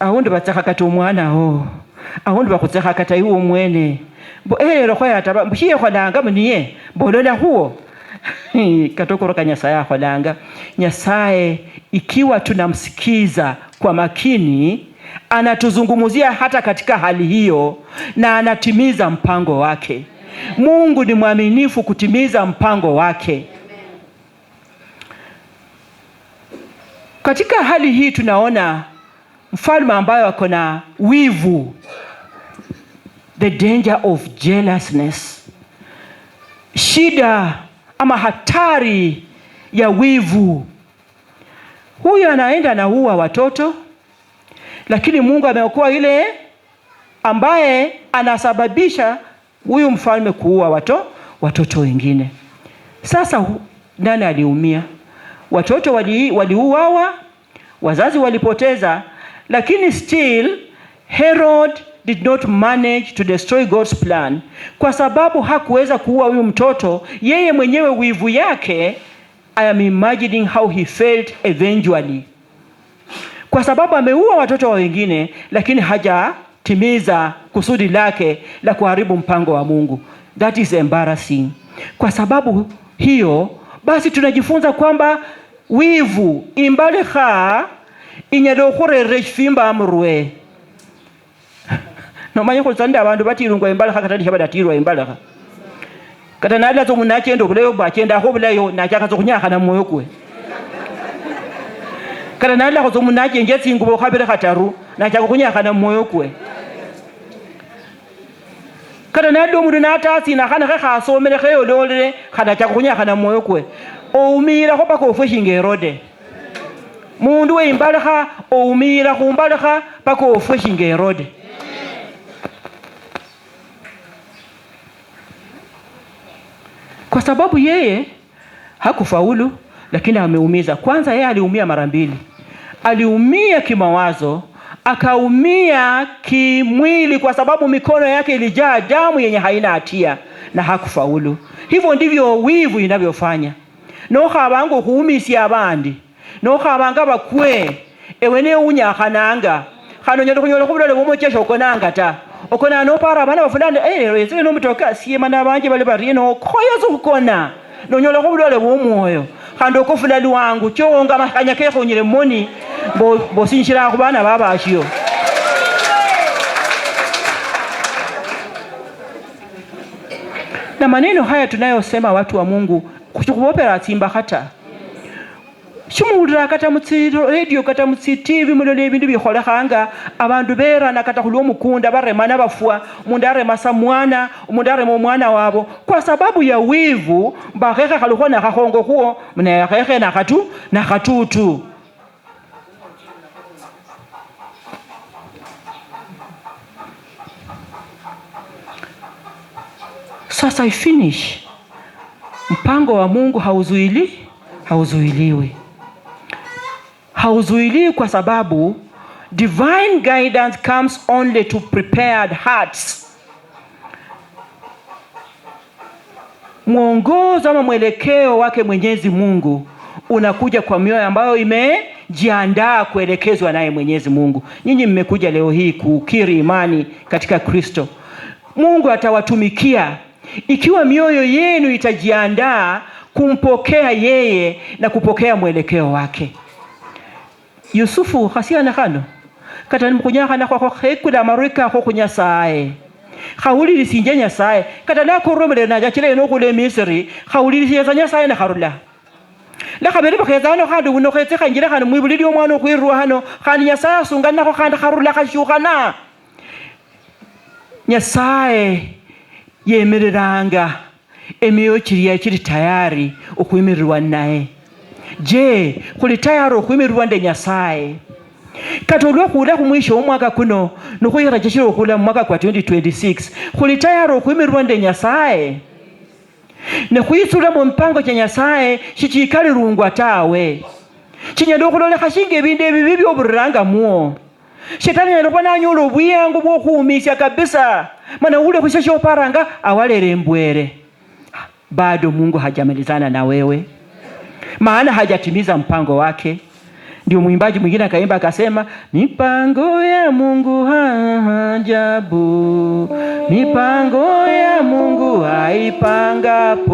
ahundi batsaka kati umwana ho ahundi bakutsaka kati iwo mwene bo rokho yata mbushiye khwalanga muniye bolola huo katokoroka Nyasaye akholanga. Nyasaye ikiwa tunamsikiza kwa makini, anatuzungumzia hata katika hali hiyo na anatimiza mpango wake. Mungu ni mwaminifu kutimiza mpango wake. Katika hali hii tunaona mfalme ambaye ako na wivu, the danger of jealousness, shida ama hatari ya wivu. Huyu anaenda na huwa watoto, lakini Mungu ameokoa ile ambaye anasababisha huyu mfalme kuua watoto wengine. Sasa nani aliumia? Watoto waliuawa, wazazi walipoteza, lakini still Herod did not manage to destroy God's plan, kwa sababu hakuweza kuua huyu mtoto. Yeye mwenyewe wivu yake, I am imagining how he felt eventually, kwa sababu ameua watoto wa wengine, lakini hajatimiza kusudi lake la kuharibu mpango wa Mungu. That is embarrassing. Kwa sababu hiyo basi tunajifunza kwamba wivu imbalekha inyalo khurere shifimba amurwe. No manye khulsanda abantu batirungwa imbalekha katali shabadatirwa imbalekha. Kata nala zo munache ndo buleyo bachenda kho buleyo nachaka zo kunyakha na moyo kwe. Kata nala zo munache nje tsingubo khabere khataru nachaka kunyakha na moyo kwe. Kata nado mundu natasi na khana khasomele kheyo lolele khana cha kunyakha na moyo kwe. Oumira kho pako ofushinga Herode. Mundu we imbalekha oumira khumbalekha pako ofushinga Herode. Kwa sababu yeye hakufaulu, lakini ameumiza. Kwanza yeye aliumia mara mbili. Aliumia kimawazo, akaumia kimwili kwa sababu mikono yake ilijaa damu yenye haina hatia na hakufaulu. Hivyo ndivyo wivu inavyofanya. No khabango kuumisia abandi. no khabanga bakwe ewe ne unyakhananga khano nyodo kunyola kubulole bomochesha okonanga ta okona no para bana bafundane yese no mutoka siema nabanje bale bari no khoya zokona no nyola kubulole bomoyo khando kofulali wangu chonga makanya ke khonyele moni bo sinshira kubana baba ashiyo. Na maneno haya tunayosema watu wa Mungu kuchukubopera timba hata Shumulira kata mutsi radio kata mutsi TV mulole ibindu bikholekanga abantu berana kata khulwo mukunda baremana bafwa mundu aremasa mwana umundu arema mwana wabo kwa sababu ya wivu bakhekhe khalikho na khakhongo khuo mna khekhe na khatutu. Sasa I finish. Mpango wa Mungu hauzuiliwi. Hauzuiliwi kwa sababu divine guidance comes only to prepared hearts. Mwongozo ama mwelekeo wake Mwenyezi Mungu unakuja kwa mioyo ambayo imejiandaa kuelekezwa naye Mwenyezi Mungu. Nyinyi mmekuja leo hii kukiri imani katika Kristo. Mungu atawatumikia ikiwa mioyo yenu itajiandaa kumpokea yeye na kupokea mwelekeo wake. Yusufu khasiana khano katani mkunyakana kwa khekula marika ko kunyasaye khawuli lisinje nyasaye katana koromele na jachile no kule Misri khawuli lisinje nyasaye na kharula la khabere bakhezano khadu no khetse khanjira khano mwibulili omwana kwirwa hano khani nyasaye asungana ko khanda kharula khashukhana nyasaye yemereranga emiyo kiri tayari okwimirwa naye. Je, kuli tayari okwimirwa nde nyasaye? Katolwa kula kumwisho omwaka kuno nokhuyira chishiro okula mwaka kwa 2026 kuli tayari okwimirwa nde nyasaye? Nekhuyisula mu mpango cha nyasaye shichikali rungwa tawe chinyendo okhulolekha shinga ebindu ebibi byoburanga muo shetani alikuwa nanyola obwiyangu bwokhuumisya kabisa mana ule khusesha oparanga awalere mbwere. Bado Mungu hajamalizana na wewe, maana hajatimiza mpango wake. Ndio mwimbaji mwingine akaimba akasema, mipango ya Mungu ajabu, mipango ya Mungu haipangapo,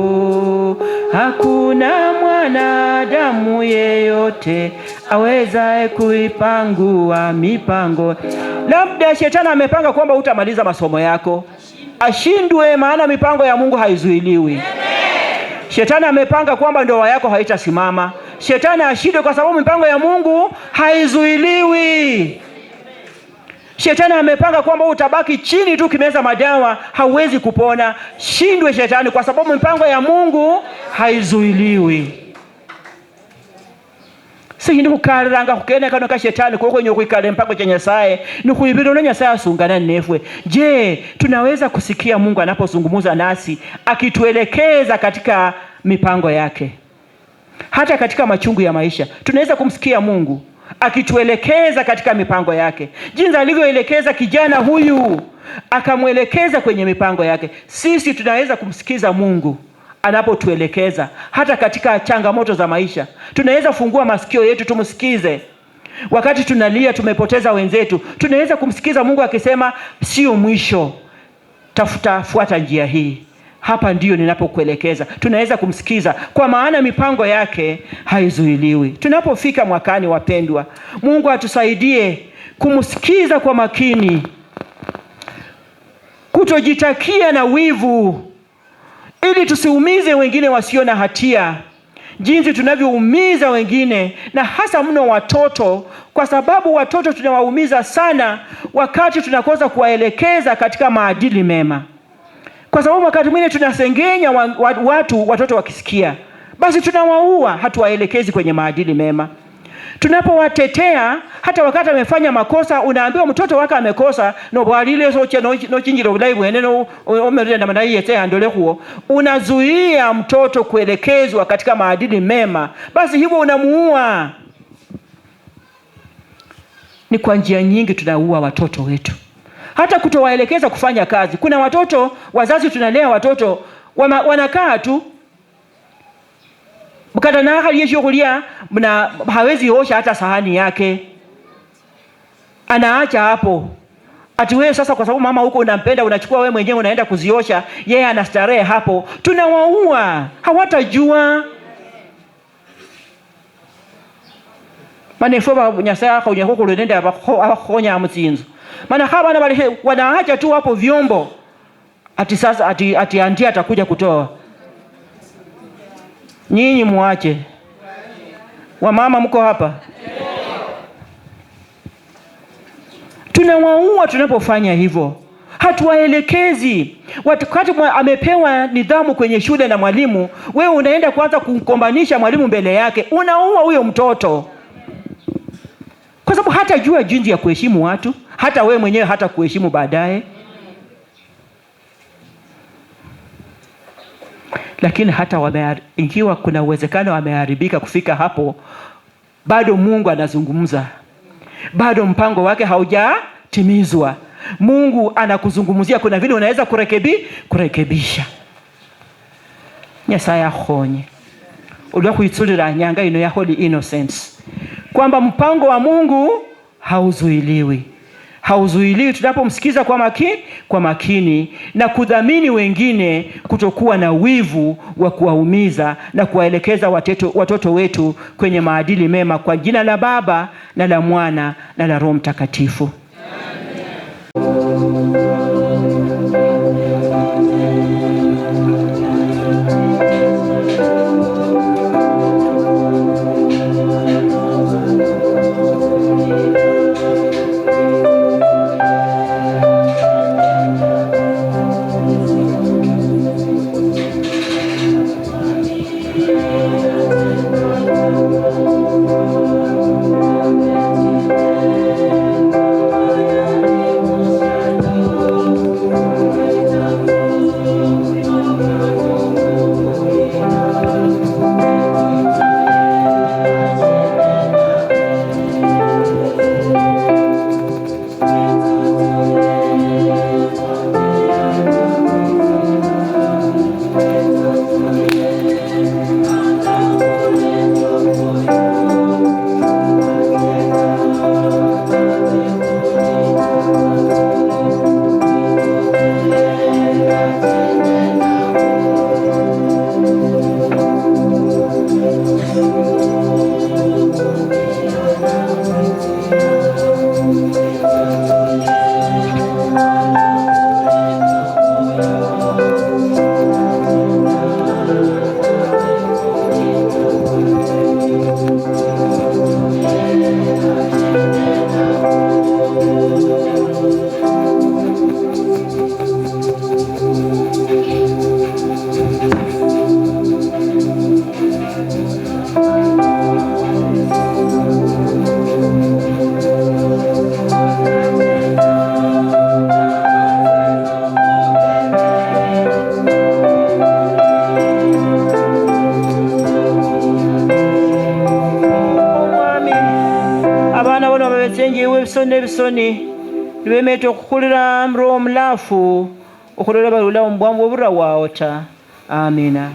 hakuna mwanadamu yeyote awezaye kuipangua mipango. Labda shetani amepanga kwamba utamaliza masomo yako, ashindwe, maana mipango ya Mungu haizuiliwi. Shetani amepanga kwamba ndoa yako haitasimama, shetani ashindwe kwa sababu mipango ya Mungu haizuiliwi. Shetani amepanga kwamba utabaki chini tu kimeza madawa, hauwezi kupona, shindwe shetani kwa sababu mipango ya Mungu haizuiliwi. Sindi kukalanga kukene kano ka shetani kuko nyokwikale mpako cha nyasaye ni kuibiro na nyasaye asungana nefwe. Je, tunaweza kusikia Mungu anapozungumza nasi akituelekeza katika mipango yake? Hata katika machungu ya maisha tunaweza kumsikia Mungu akituelekeza katika mipango yake. Jinsi alivyoelekeza kijana huyu akamwelekeza kwenye mipango yake, sisi tunaweza kumsikiza Mungu anapotuelekeza hata katika changamoto za maisha. Tunaweza fungua masikio yetu tumsikize. Wakati tunalia tumepoteza wenzetu, tunaweza kumsikiza Mungu akisema, sio mwisho, fuata njia hii, hapa ndio ninapokuelekeza. Tunaweza kumsikiza kwa maana mipango yake haizuiliwi. Tunapofika mwakani wapendwa, Mungu atusaidie kumsikiza kwa makini, kutojitakia na wivu, ili tusiumize wengine wasio na hatia jinsi tunavyoumiza wengine, na hasa mno watoto, kwa sababu watoto tunawaumiza sana wakati tunakosa kuwaelekeza katika maadili mema. Kwa sababu wakati mwingine tunasengenya watoto wakisikia, basi tunawaua, hatuwaelekezi kwenye maadili mema. Tunapowatetea hata wakati amefanya makosa, unaambiwa mtoto wako amekosa no bwalile soche no chinjiro live eneno omerenda manai yete andole huo, unazuia mtoto kuelekezwa katika maadili mema, basi hivyo unamuua. Ni kwa njia nyingi tunaua watoto wetu, hata kutowaelekeza kufanya kazi. Kuna watoto wazazi tunalea watoto wanakaa tu Bukata na hali yesho kulia na hawezi osha hata sahani yake. Anaacha hapo. Ati wewe sasa kwa sababu mama huko unampenda unachukua wewe mwenyewe unaenda kuziosha, yeye anastarehe hapo. Tunawaua. Hawatajua. Manefoba Nyasaye kwa unyako kulenda abakonya amutsinzo. Maana haba na bali wanaacha tu hapo vyombo. Ati sasa ati anti atakuja kutoa. Nyinyi muache. Wamama mko hapa? Tunawaua tunapofanya hivyo. Hatuwaelekezi. Wakati amepewa nidhamu kwenye shule na mwalimu, wewe unaenda kwanza kumkombanisha mwalimu mbele yake. Unaua huyo mtoto. Kwa sababu hatajua jinsi ya kuheshimu watu, hata wewe mwenyewe hata kuheshimu baadaye. Lakini hata ikiwa kuna uwezekano wameharibika kufika hapo, bado Mungu anazungumza. Bado mpango wake haujatimizwa. Mungu anakuzungumzia, kuna vile unaweza kurekebisha. Nyasaye akhonye. Ulwa kuitsulira nyanga ino ya Holy Innocents. Kwamba mpango wa Mungu hauzuiliwi. Hauzuiliwi tunapomsikiza kwa makini na kudhamini wengine, kutokuwa na wivu wa kuwaumiza na kuwaelekeza watoto wetu kwenye maadili mema, kwa jina la Baba na la Mwana na la Roho Mtakatifu. Nebisoni nibemeto kukulira mro mlafu okulira balula ombwambo obura waota. Amina.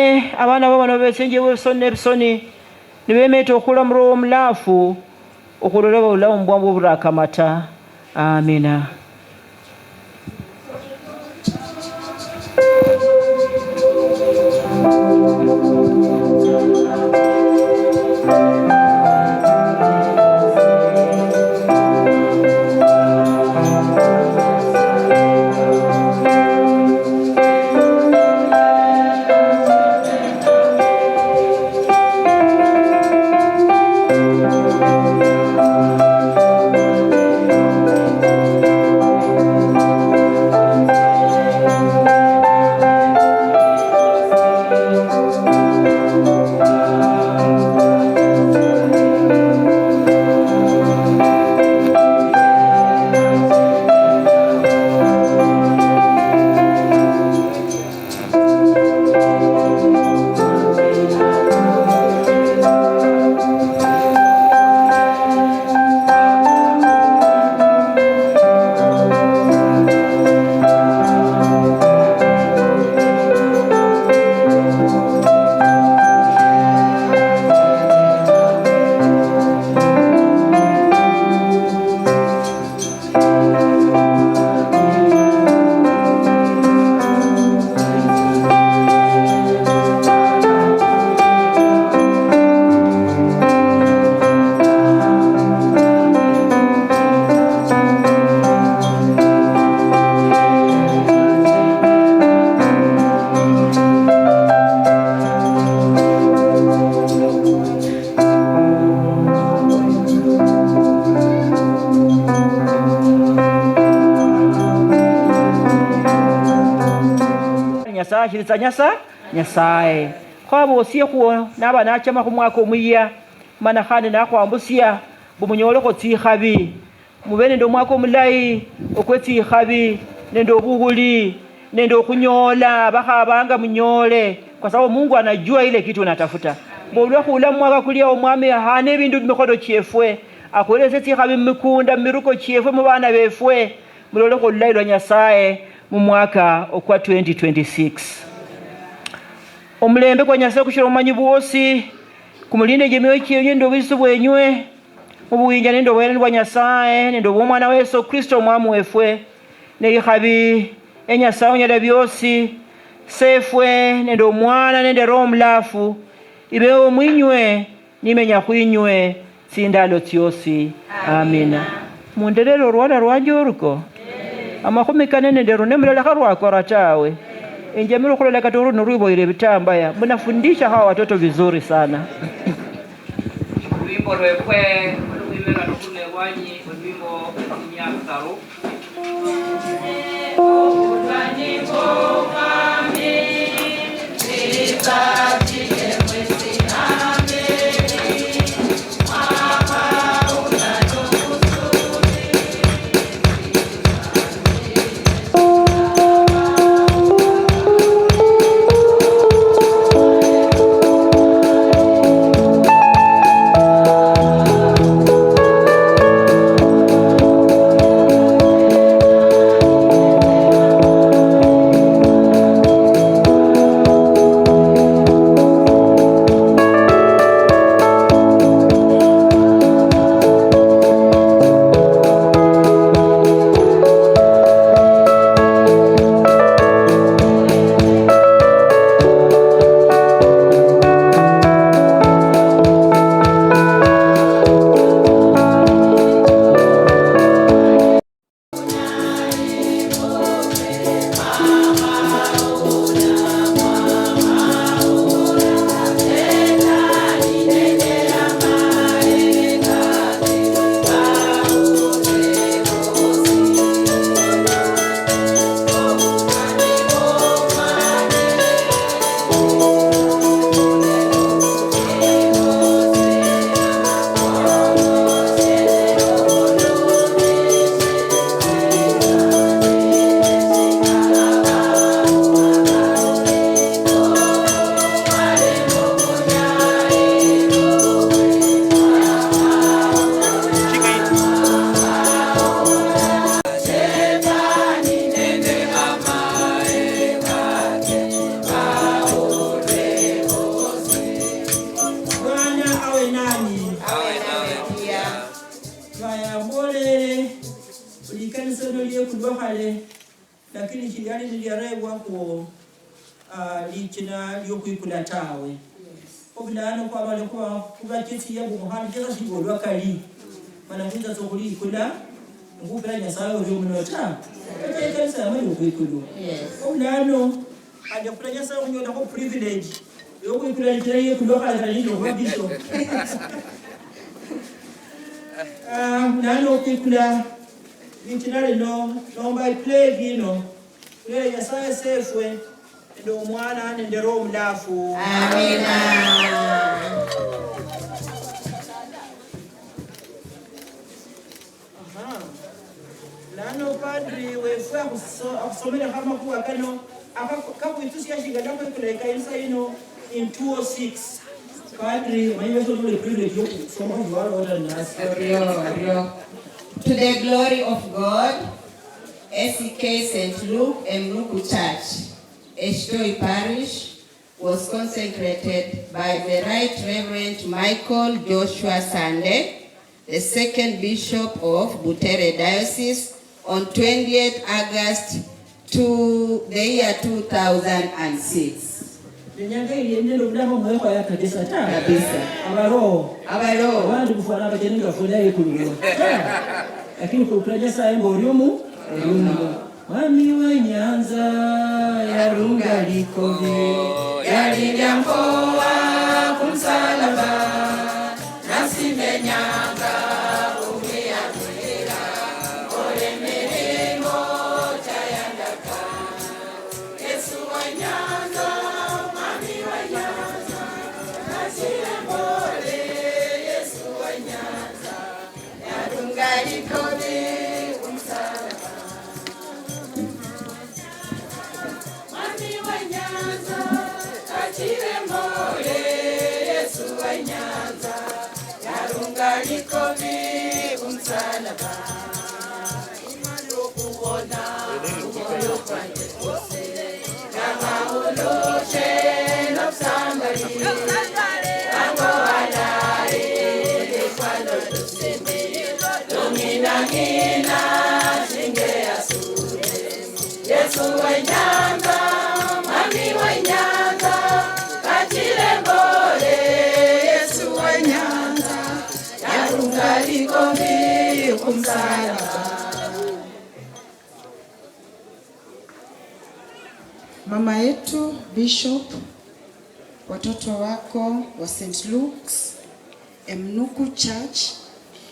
bane abaana babano besenje bwebisoni n'ebisoni nibemeeta okulamula omulaafu okulole obulamu bwabwe oburakamata. Amina. Nyasaye Nyasaye kwaba osie kuwo naba nachama ku mwaka omuya mana khane nakhwambusya bumunyolekho tsikhabi mube nende omwaka omulayi okwetsikhabi nende obuhuli nende okhunyola bakhabanga munyole kwa sababu Mungu anajua ile kitu unatafuta. Bolwe khula mwaka kulia omwami hane ebindu bimikhodo chiefwe akoleze tsikhabi mmikunda mmiruko chiefwe mu bana befwe mulole khululailwa Nyasaye mu mwaka okwa 2026. Omulembe kwa Nyasaye kushira omanyi bwosi kumulinde jemioyo chienye ndo bisu bwenywe mubuyinja nendo bwene bwa Nyasaye nendo bw'omwana wa Yesu Kristo mwamu wefwe neikhabi Nyasaye onyala byosi sefwe nendo omwana nende Roho Mulafu ibewo mwinywe nimenya khwinywe tsindalo tyosi. Amina. Munderero rwala rwanje oruko amakhumi kane nende rune mulala kharwakora tawe enjamiro khulola katoro nurwiboire bitambaya mnafundisha hawa watoto vizuri sana. Wimbo lwekwe olwimera tukune wanyi olwimbo nyakutaru lyali lyarebwako lichina lyokwikula tawe obulano kwabale kuba kesi yabo muhandi kesa shigolwa kali mana kuza sokulikula ngupela nyasaye olyomunota ekanisa yamali okwikulwa obulano anja kula nyasaye kunyola ko privilege yokwikula lichina yekulwa kala lindo kwa bisho nano okikula lichina lino nomba play gino le nyasaye sefwe ndo mwana nende roho mdafu. Amina. Lano padri wefu akusomela kama kuwa kano akakuitusi ya shiga lako ikuleka insa ino in 206 padri maiwezo tule privilege yoku soma kuwala oda nasi. To the glory of God, SEK St. Luke Emnuku Church, Eshitoi Parish, was consecrated by the Right Reverend Michael Joshua Sande, the second Bishop of Butere Diocese, on 20th August to the year 2006. Nyanga iliendelo mdamo mweko ya kabisa ta. Kabisa. Abaro. Wandi kufuana bajeninga fuda yekulwa. Lakini kukuraja saa embo uriomu. Mami wa Nyanza ya runga likobe yalinda mkoa kumsalaba nasime nyanga umia mwira ole meremo chayandaka Yesu wa Nyanza mami wa Nyanza nasime mbole Yesu wa Nyanza ya runga likobe Likobi umsalaba imalokuona ukolo kwanje kose kama uloshe nobsambali ango alai kwalo tuseme domina ngina singe asure Yesu wa Nyanza mami wa Nyanza kachile mbole Yesu wa Nyanza Likobi kumsalaba. Mama yetu Bishop, watoto wako wa St. Luke's Emnuku Church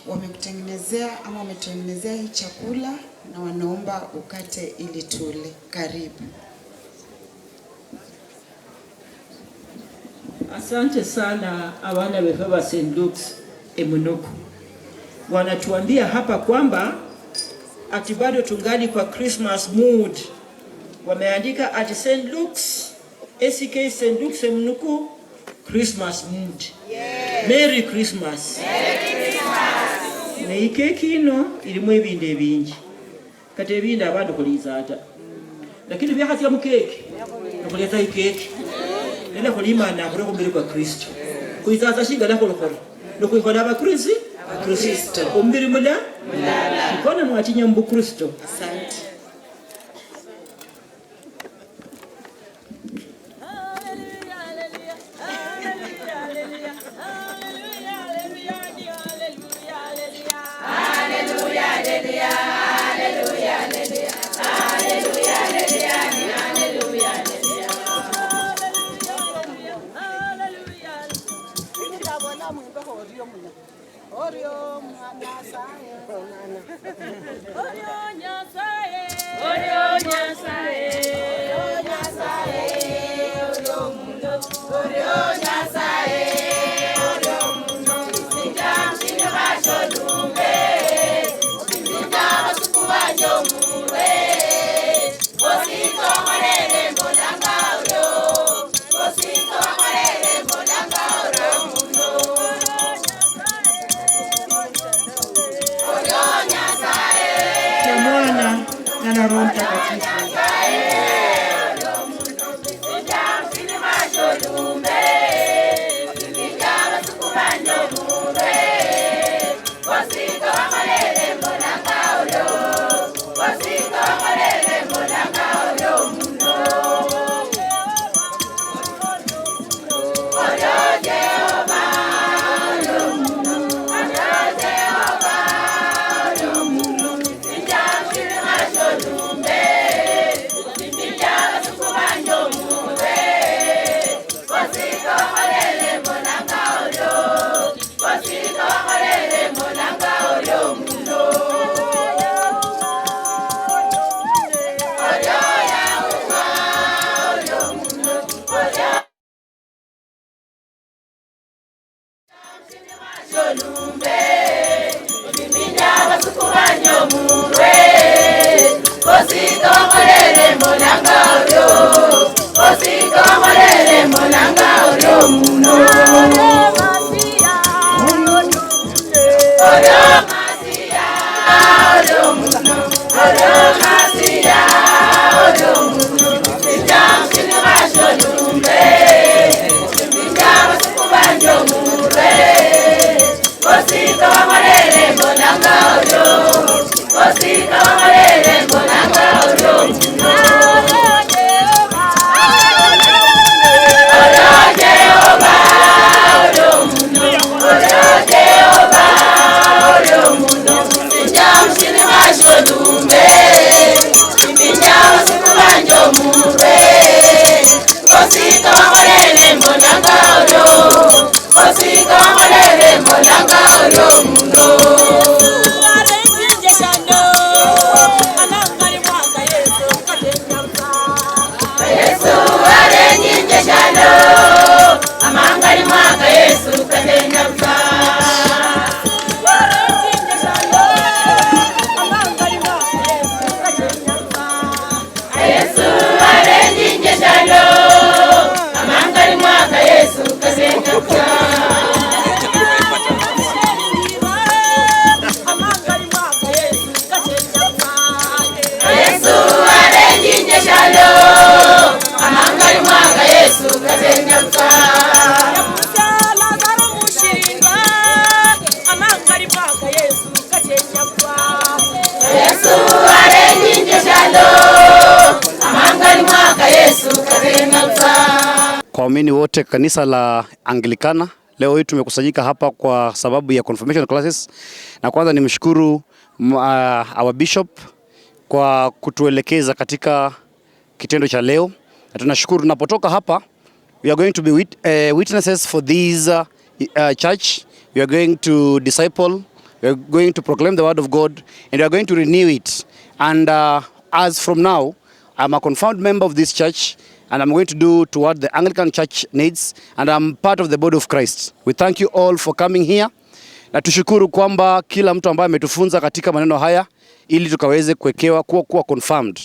wamekutengenezea ama wametengenezea hii chakula na wanaomba ukate ili tule. Karibu. Asante sana abana befe ba St. Luke's Emnuku. Wanatuambia hapa kwamba ati bado tungali kwa Christmas mood. Wameandika at St. Luke's SK St. Luke's Emnuku Christmas mood. Yes. Merry Christmas. Merry Christmas. Ne ikeki ino ilimu ebinde bingi. Kati ebinde abantu kuliza ata. Lakini byakati ya mukeki. Nakuleta ikeki. Nenda kulimana kule kumbiri kwa Kristo. Kuizaza shinga lako lokoro. Nokuikola abakristo Kristo umbiri mula ikona mwatinya mbu Kristo. Asante. Wasika lumbe Bibinja basukubanyo murwe Kosika wangolele monanga uryo Kosika wangolele monanga uryo muno Odo masia Odo muno Odo masia Odo muno Bibinja msini basho lumbe Bibinja basukubanyo murwe Kosika wangolele monanga uryo Kosika wangolele monanga uryo muno Odo Jehova Odo muno Odo Jehova Odo muno Bibinja msini basho lumbe Bibinja basukubanyo murwe Kosika wangolele monanga uryo Kosika wangolele monanga uryo muno Yesu arenginje shalo amangari mwaka Yesu katenya mfa Yesu arenginje shalo amangari mwaka Yesu katenya mfa Yesu arenginje shalo amangari mwaka Yesu katenya mfa Yesu arenginje shalo amangari mwaka Yesu katenya mfa. Kwa waumini wote kanisa la Anglikana, leo hii tumekusanyika hapa kwa sababu ya confirmation classes, na kwanza nimshukuru our bishop kwa kutuelekeza katika kitendo cha leo, na tunashukuru. Tunapotoka hapa, we are going to be witnesses for this church. We are going to disciple, we are going to proclaim the word of God, and we are going to renew it. And as from now, I'm a confirmed member of this church, and I'm going to do to what the Anglican Church needs, and I'm part of the body of Christ. We thank you all for coming here, na tushukuru kwamba kila mtu ambaye ametufunza katika maneno haya ili tukaweze kuwekewa kuwa confirmed.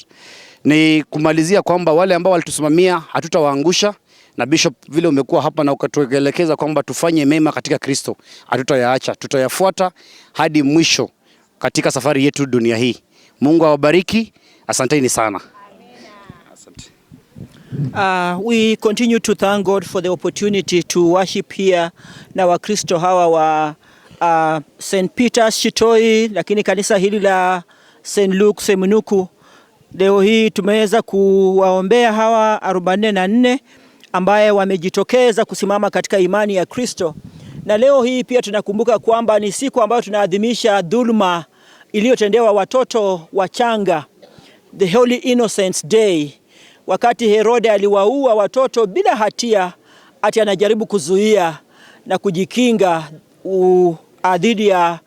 Ni kumalizia kwamba wale ambao walitusimamia hatutawaangusha, na bishop vile umekuwa hapa na ukatuelekeza kwamba tufanye mema katika Kristo, hatutayaacha, tutayafuata hadi mwisho katika safari yetu dunia hii. Mungu awabariki, asanteni sana. We continue to thank God for the opportunity to worship here na Wakristo hawa wa St. Peter's Chitoi, lakini kanisa hili la St. Luke's Emnuku. Leo hii tumeweza kuwaombea hawa 44 ambaye wamejitokeza kusimama katika imani ya Kristo. Na leo hii pia tunakumbuka kwamba ni siku ambayo tunaadhimisha dhuluma iliyotendewa watoto wachanga, the Holy Innocents Day, wakati Herode aliwaua watoto bila hatia, ati anajaribu kuzuia na kujikinga dhidi ya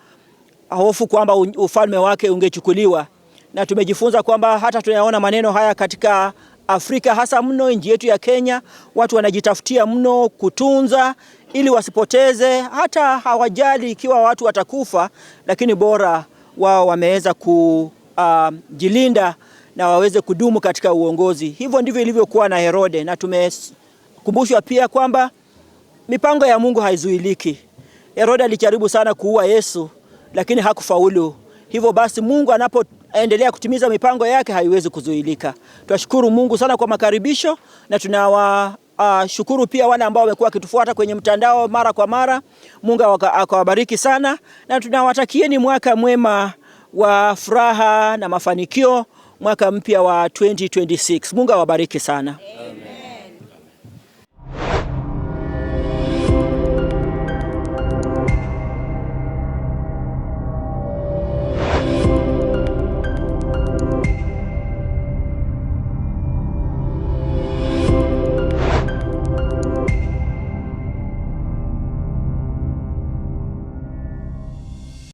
hofu kwamba ufalme wake ungechukuliwa. Na tumejifunza kwamba hata tunayaona maneno haya katika Afrika, hasa mno nchi yetu ya Kenya. Watu wanajitafutia mno kutunza ili wasipoteze, hata hawajali ikiwa watu watakufa, lakini bora wao wameweza kujilinda na waweze kudumu katika uongozi. Hivyo ndivyo ilivyokuwa na Herode, na tumekumbushwa pia kwamba mipango ya Mungu haizuiliki. Herode alijaribu sana kuua Yesu, lakini hakufaulu. Hivyo basi Mungu anapoendelea kutimiza mipango yake haiwezi kuzuilika. Tunashukuru Mungu sana kwa makaribisho, na tunawashukuru pia wale ambao wamekuwa wakitufuata kwenye mtandao mara kwa mara. Mungu akawabariki sana, na tunawatakieni mwaka mwema wa furaha na mafanikio, mwaka mpya wa 2026. Mungu awabariki sana. Amen.